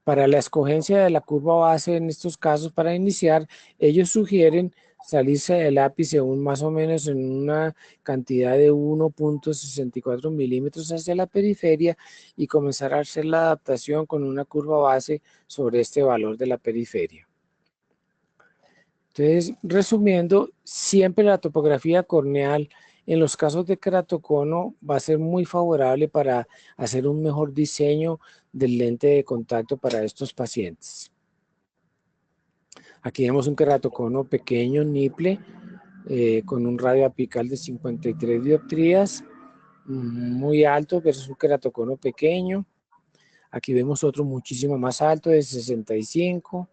Para la escogencia de la curva base en estos casos, para iniciar, ellos sugieren salirse del ápice más o menos en una cantidad de 1.64 milímetros hacia la periferia y comenzar a hacer la adaptación con una curva base sobre este valor de la periferia. Entonces, resumiendo, siempre la topografía corneal en los casos de keratocono va a ser muy favorable para hacer un mejor diseño del lente de contacto para estos pacientes. Aquí vemos un keratocono pequeño, niple, con un radio apical de 53 dioptrías, muy alto, versus un keratocono pequeño. Aquí vemos otro muchísimo más alto, de 65.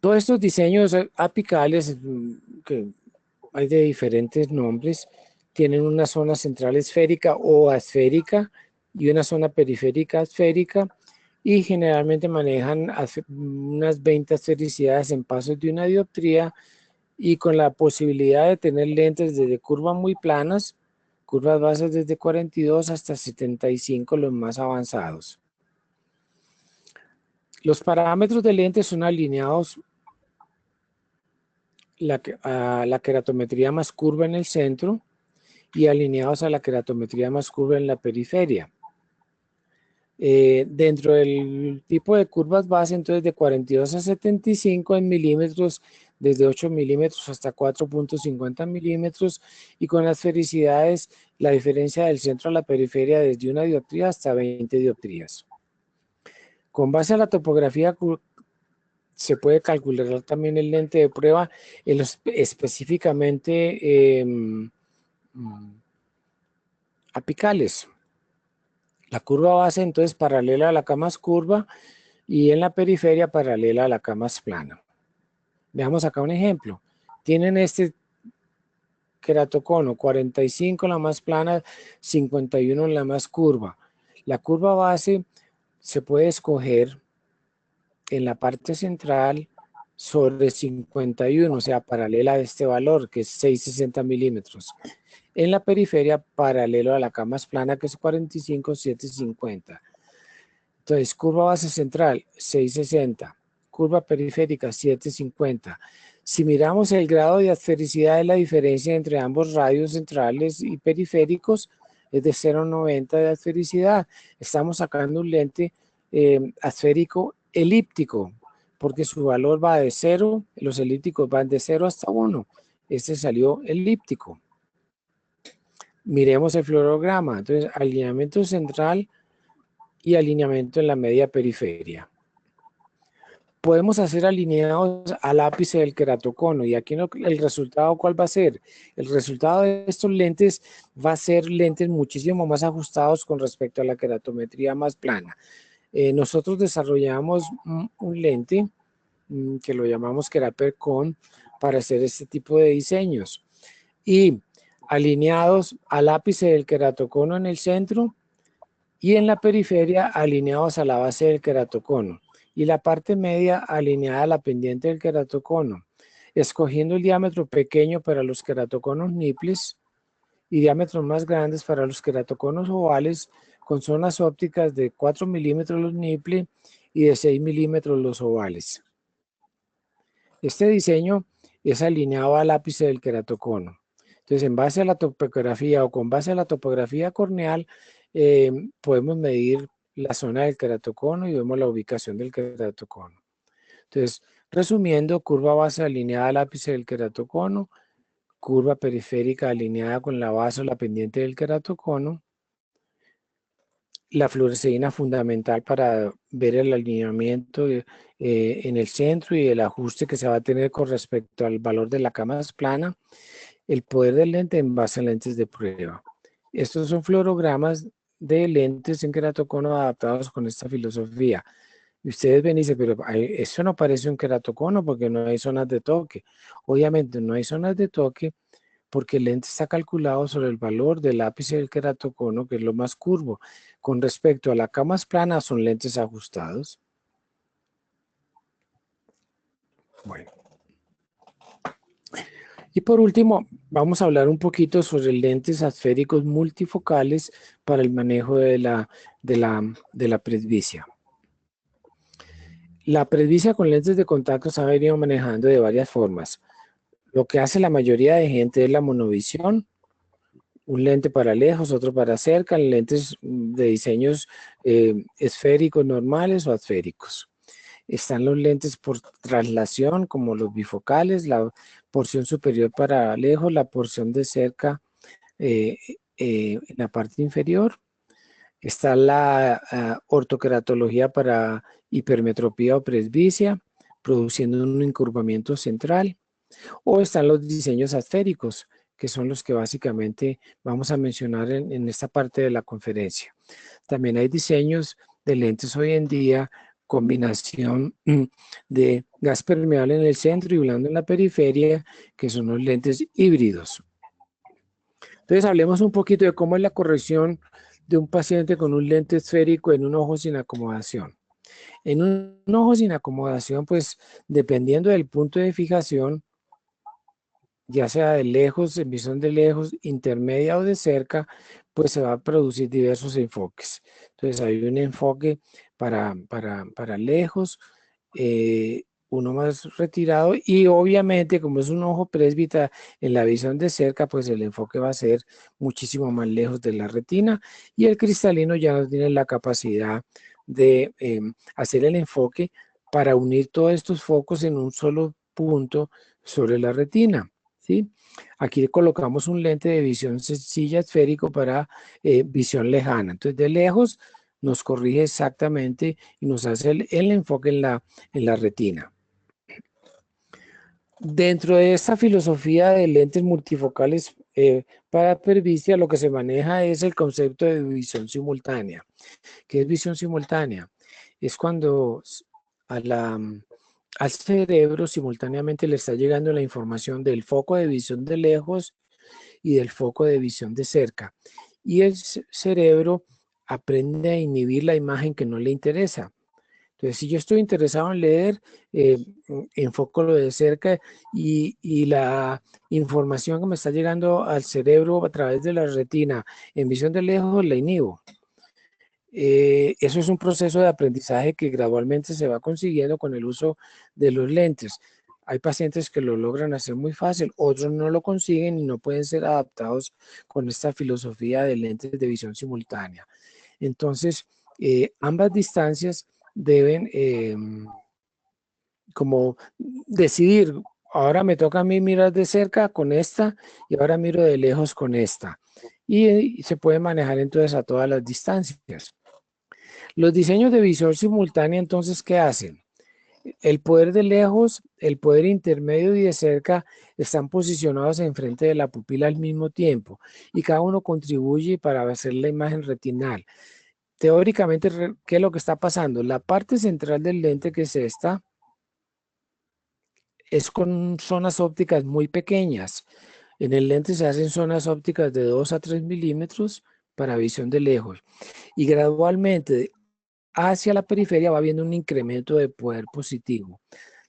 Todos estos diseños apicales, que hay de diferentes nombres, tienen una zona central esférica o asférica y una zona periférica esférica, y generalmente manejan unas 20 esfericidades en pasos de una dioptría, y con la posibilidad de tener lentes desde curvas muy planas, curvas bases desde 42 hasta 75, los más avanzados. Los parámetros de lentes son alineados a la keratometría más curva en el centro y alineados a la keratometría más curva en la periferia. Dentro del tipo de curvas base, entonces de 42 a 75 en milímetros, desde 8 milímetros hasta 4.50 milímetros, y con las esfericidades, la diferencia del centro a la periferia desde una dioptría hasta 20 dioptrías. Con base a la topografía se puede calcular también el lente de prueba específicamente apicales. La curva base entonces paralela a la cama más curva y en la periferia paralela a la cama más plana. Veamos acá un ejemplo. Tienen este keratocono, 45 en la más plana, 51 en la más curva. La curva base se puede escoger en la parte central sobre 51, o sea, paralela a este valor, que es 660 milímetros. En la periferia, paralelo a la cama más plana, que es 45, 750. Entonces, curva base central, 660. Curva periférica, 750. Si miramos el grado de asfericidad de la diferencia entre ambos radios centrales y periféricos, es de 0,90 de asfericidad. Estamos sacando un lente asférico elíptico, porque su valor va de 0, los elípticos van de 0 hasta 1. Este salió elíptico. Miremos el fluorograma. Entonces, alineamiento central y alineamiento en la media periferia. Podemos hacer alineados al ápice del keratocono, y aquí el resultado, ¿cuál va a ser? El resultado de estos lentes va a ser lentes muchísimo más ajustados con respecto a la keratometría más plana. Nosotros desarrollamos un lente que lo llamamos Keraper-Con para hacer este tipo de diseños, y alineados al ápice del keratocono en el centro y en la periferia alineados a la base del keratocono, y la parte media alineada a la pendiente del keratocono, escogiendo el diámetro pequeño para los keratoconos niples y diámetros más grandes para los keratoconos ovales, con zonas ópticas de 4 milímetros los niples y de 6 milímetros los ovales. Este diseño es alineado al ápice del keratocono. Entonces, en base a la topografía o con base a la topografía corneal, podemos medir la zona del keratocono y vemos la ubicación del keratocono. Entonces, resumiendo, curva base alineada al ápice del keratocono, curva periférica alineada con la base o la pendiente del keratocono, la fluoresceína fundamental para ver el alineamiento en el centro y el ajuste que se va a tener con respecto al valor de la cama más plana, el poder del lente en base a lentes de prueba. Estos son fluorogramas de lentes en keratocono adaptados con esta filosofía. Y ustedes ven y dicen, pero eso no parece un queratocono porque no hay zonas de toque. Obviamente no hay zonas de toque porque el lente está calculado sobre el valor del ápice del queratocono, que es lo más curvo. Con respecto a la camas planas, son lentes ajustados. Bueno. Y por último, vamos a hablar un poquito sobre lentes asféricos multifocales para el manejo de la presbicia. La presbicia con lentes de contacto se ha venido manejando de varias formas. Lo que hace la mayoría de gente es la monovisión, un lente para lejos, otro para cerca, lentes de diseños esféricos normales o asféricos. Están los lentes por traslación, como los bifocales, la porción superior para lejos, la porción de cerca en la parte inferior. Está la ortoqueratología para hipermetropía o presbicia, produciendo un encurvamiento central. O están los diseños asféricos, que son los que básicamente vamos a mencionar en esta parte de la conferencia. También hay diseños de lentes hoy en día, combinación de gas permeable en el centro y blando en la periferia, que son los lentes híbridos. Entonces hablemos un poquito de cómo es la corrección de un paciente con un lente esférico en un ojo sin acomodación. En un ojo sin acomodación, pues dependiendo del punto de fijación, ya sea de lejos, en visión de lejos, intermedia o de cerca, pues se va a producir diversos enfoques. Entonces hay un enfoque para lejos, uno más retirado y obviamente como es un ojo presbita en la visión de cerca, pues el enfoque va a ser muchísimo más lejos de la retina y el cristalino ya no tiene la capacidad de hacer el enfoque para unir todos estos focos en un solo punto sobre la retina. ¿Sí? Aquí colocamos un lente de visión sencilla esférico para visión lejana. Entonces, de lejos nos corrige exactamente y nos hace el enfoque en la retina. Dentro de esta filosofía de lentes multifocales para presbicia, lo que se maneja es el concepto de visión simultánea. ¿Qué es visión simultánea? Es cuando al cerebro simultáneamente le está llegando la información del foco de visión de lejos y del foco de visión de cerca. Y el cerebro aprende a inhibir la imagen que no le interesa. Entonces, si yo estoy interesado en leer, enfoco lo de cerca y la información que me está llegando al cerebro a través de la retina en visión de lejos la inhibo. Eso es un proceso de aprendizaje que gradualmente se va consiguiendo con el uso de los lentes. Hay pacientes que lo logran hacer muy fácil, otros no lo consiguen y no pueden ser adaptados con esta filosofía de lentes de visión simultánea. Entonces, ambas distancias deben como decidir, ahora me toca a mí mirar de cerca con esta y ahora miro de lejos con esta. Y se puede manejar entonces a todas las distancias. Los diseños de visión simultánea, entonces, ¿qué hacen? El poder de lejos, el poder intermedio y de cerca están posicionados enfrente de la pupila al mismo tiempo y cada uno contribuye para hacer la imagen retinal. Teóricamente, ¿qué es lo que está pasando? La parte central del lente, que es esta, es con zonas ópticas muy pequeñas. En el lente se hacen zonas ópticas de 2 a 3 milímetros para visión de lejos y gradualmente hacia la periferia va habiendo un incremento de poder positivo.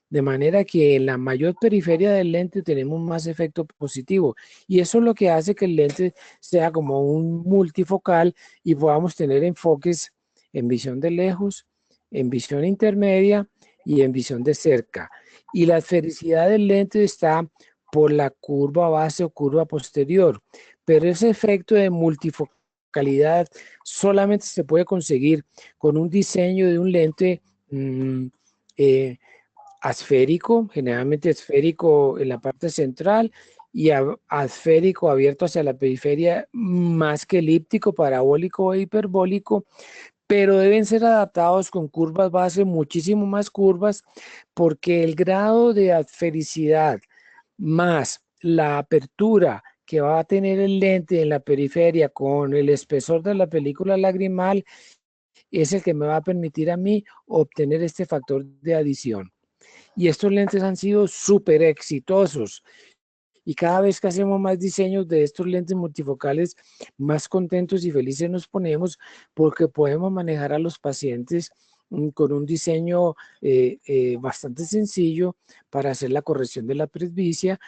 De manera que en la mayor periferia del lente tenemos más efecto positivo. Y eso es lo que hace que el lente sea como un multifocal y podamos tener enfoques en visión de lejos, en visión intermedia y en visión de cerca. Y la esfericidad del lente está por la curva base o curva posterior. Pero ese efecto de multifocalidad solamente se puede conseguir con un diseño de un lente asférico, generalmente esférico en la parte central y asférico abierto hacia la periferia, más que elíptico, parabólico o hiperbólico, pero deben ser adaptados con curvas base muchísimo más curvas porque el grado de asfericidad más la apertura que va a tener el lente en la periferia con el espesor de la película lagrimal es el que me va a permitir a mí obtener este factor de adición. Y estos lentes han sido súper exitosos. Y cada vez que hacemos más diseños de estos lentes multifocales, más contentos y felices nos ponemos porque podemos manejar a los pacientes con un diseño bastante sencillo para hacer la corrección de la presbicia.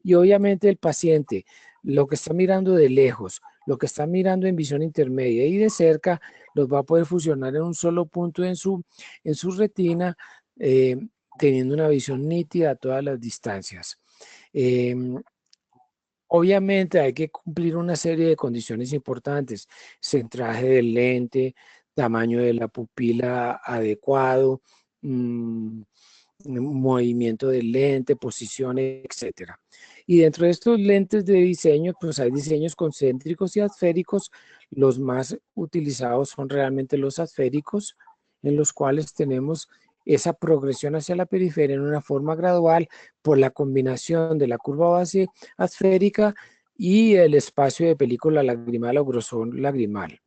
Y obviamente el paciente, lo que está mirando de lejos, lo que está mirando en visión intermedia y de cerca, los va a poder fusionar en un solo punto en su retina, teniendo una visión nítida a todas las distancias. Obviamente hay que cumplir una serie de condiciones importantes: centraje del lente, tamaño de la pupila adecuado, movimiento del lente, posición, etcétera. Y dentro de estos lentes de diseño, pues hay diseños concéntricos y esféricos. Los más utilizados son realmente los esféricos, en los cuales tenemos esa progresión hacia la periferia en una forma gradual por la combinación de la curva base esférica y el espacio de película lagrimal o grosor lagrimal.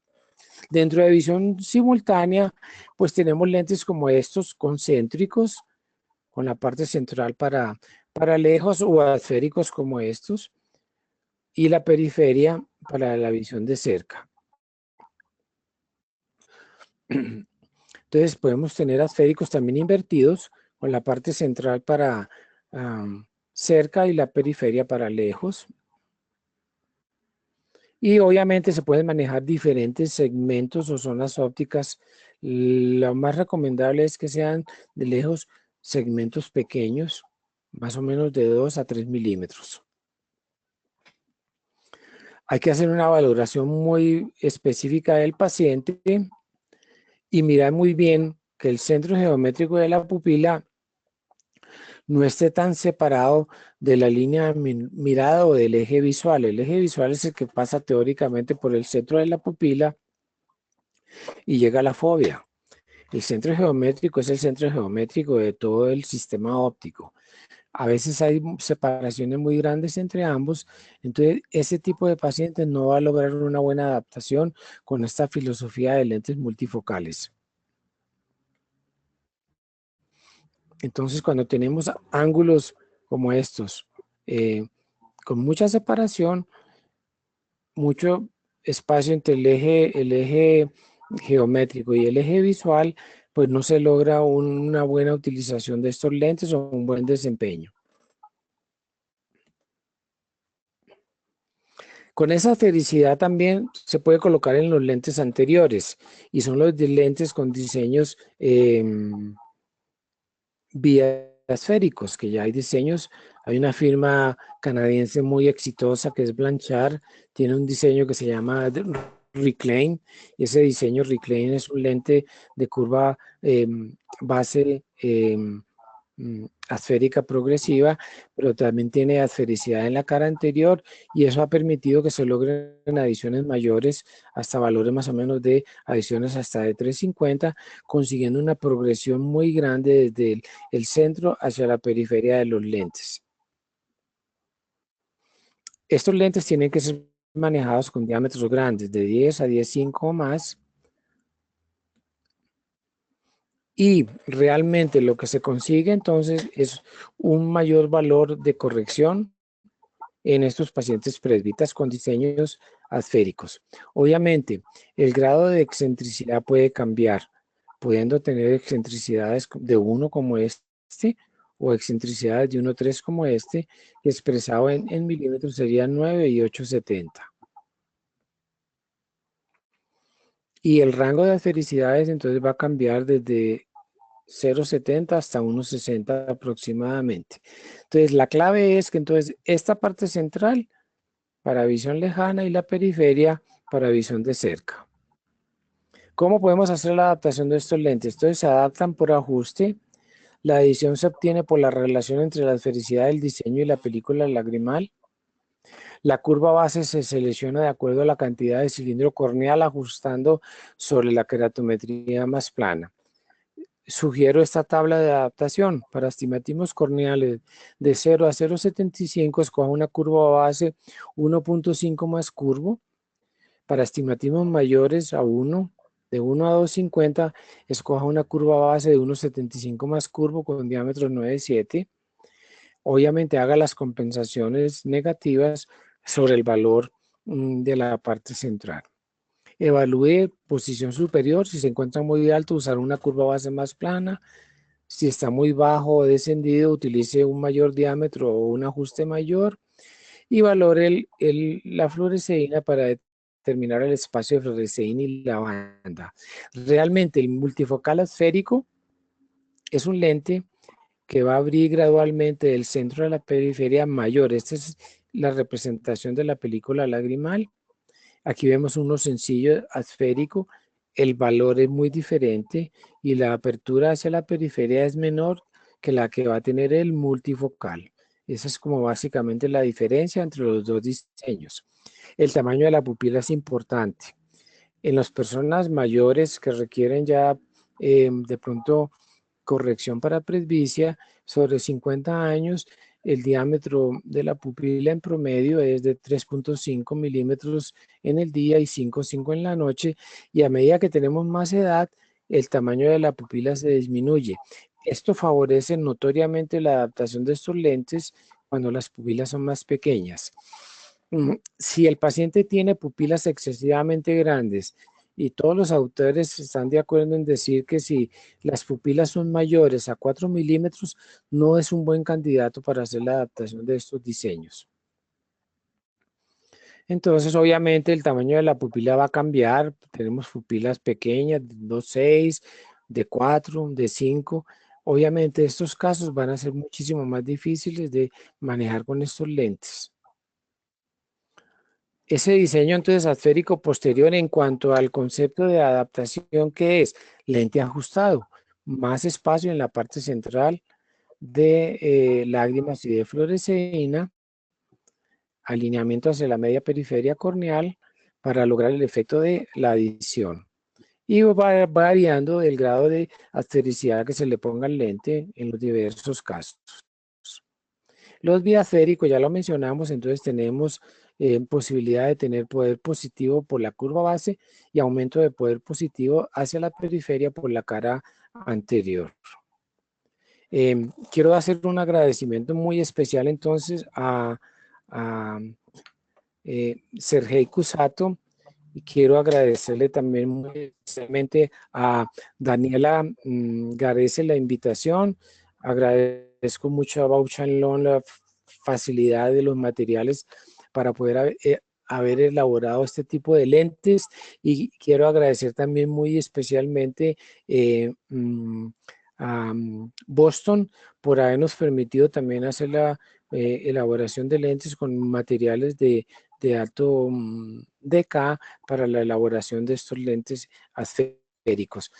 Dentro de visión simultánea, pues tenemos lentes como estos concéntricos, con la parte central para lejos, o esféricos como estos, y la periferia para la visión de cerca. Entonces podemos tener esféricos también invertidos, con la parte central para cerca y la periferia para lejos. Y obviamente se pueden manejar diferentes segmentos o zonas ópticas. Lo más recomendable es que sean de lejos segmentos pequeños, más o menos de 2 a 3 milímetros. Hay que hacer una valoración muy específica del paciente y mirar muy bien que el centro geométrico de la pupila no esté tan separado de la línea mirada o del eje visual. El eje visual es el que pasa teóricamente por el centro de la pupila y llega a la fovea. El centro geométrico es el centro geométrico de todo el sistema óptico. A veces hay separaciones muy grandes entre ambos, entonces ese tipo de pacientes no va a lograr una buena adaptación con esta filosofía de lentes multifocales. Entonces, cuando tenemos ángulos como estos, con mucha separación, mucho espacio entre el eje geométrico y el eje visual, pues no se logra una buena utilización de estos lentes o un buen desempeño. Con esa esfericidad también se puede colocar en los lentes anteriores, y son los lentes con diseños biesféricos, que ya hay diseños. Hay una firma canadiense muy exitosa que es Blanchard, tiene un diseño que se llama Reclaim, y ese diseño Reclaim es un lente de curva base esférica progresiva, pero también tiene esfericidad en la cara anterior, y eso ha permitido que se logren adiciones mayores hasta valores más o menos de adiciones hasta de 350, consiguiendo una progresión muy grande desde el centro hacia la periferia de los lentes. Estos lentes tienen que ser manejados con diámetros grandes, de 10 a 10.5 o más. Y realmente lo que se consigue entonces es un mayor valor de corrección en estos pacientes presbitas con diseños esféricos. Obviamente, el grado de excentricidad puede cambiar, pudiendo tener excentricidades de 1 como este, o excentricidades de 1,3 como este, que expresado en milímetros serían 9 y 8,70. Y el rango de esfericidades entonces va a cambiar desde 0,70 hasta 1,60 aproximadamente. Entonces la clave es que entonces esta parte central para visión lejana y la periferia para visión de cerca. ¿Cómo podemos hacer la adaptación de estos lentes? Entonces se adaptan por ajuste. La adición se obtiene por la relación entre la esfericidad del diseño y la película lagrimal. La curva base se selecciona de acuerdo a la cantidad de cilindro corneal, ajustando sobre la queratometría más plana. Sugiero esta tabla de adaptación. Para astigmatismos corneales de 0 a 0,75, escoja una curva base 1,5 más curvo. Para astigmatismos mayores a 1, de 1 a 250, escoja una curva base de 1,75 más curvo con diámetro 9,7. Obviamente haga las compensaciones negativas sobre el valor de la parte central. Evalúe posición superior, si se encuentra muy alto, usar una curva base más plana. Si está muy bajo o descendido, utilice un mayor diámetro o un ajuste mayor. Y valore la fluoresceína para determinar el espacio de fluoresceína y la banda. Realmente el multifocal esférico es un lente que va a abrir gradualmente del centro a la periferia mayor. Esta es la representación de la película lagrimal. Aquí vemos uno sencillo esférico, el valor es muy diferente y la apertura hacia la periferia es menor que la que va a tener el multifocal. Esa es como básicamente la diferencia entre los dos diseños. El tamaño de la pupila es importante. En las personas mayores que requieren ya de pronto corrección para presbicia, sobre 50 años, el diámetro de la pupila en promedio es de 3,5 milímetros en el día y 5,5 en la noche, y a medida que tenemos más edad, el tamaño de la pupila se disminuye. Esto favorece notoriamente la adaptación de estos lentes cuando las pupilas son más pequeñas. Si el paciente tiene pupilas excesivamente grandes, y todos los autores están de acuerdo en decir que si las pupilas son mayores a 4 milímetros, no es un buen candidato para hacer la adaptación de estos diseños. Entonces, obviamente, el tamaño de la pupila va a cambiar. Tenemos pupilas pequeñas, de 2,6, de 4, de 5. Obviamente, estos casos van a ser muchísimo más difíciles de manejar con estos lentes. Ese diseño entonces esférico posterior en cuanto al concepto de adaptación, que es lente ajustado, más espacio en la parte central de lágrimas y de fluoresceína, alineamiento hacia la media periferia corneal para lograr el efecto de la adición. Y va variando el grado de astericidad que se le ponga al lente en los diversos casos. Los biasféricos, ya lo mencionamos, entonces tenemos posibilidad de tener poder positivo por la curva base y aumento de poder positivo hacia la periferia por la cara anterior. Quiero hacer un agradecimiento muy especial entonces a Sergei Cusato, y quiero agradecerle también muy especialmente a Daniela Garese la invitación. Agradezco mucho a Bausch + Lomb la facilidad de los materiales para poder haber elaborado este tipo de lentes, y quiero agradecer también muy especialmente a Boston por habernos permitido también hacer la elaboración de lentes con materiales de alto DK para la elaboración de estos lentes esféricos.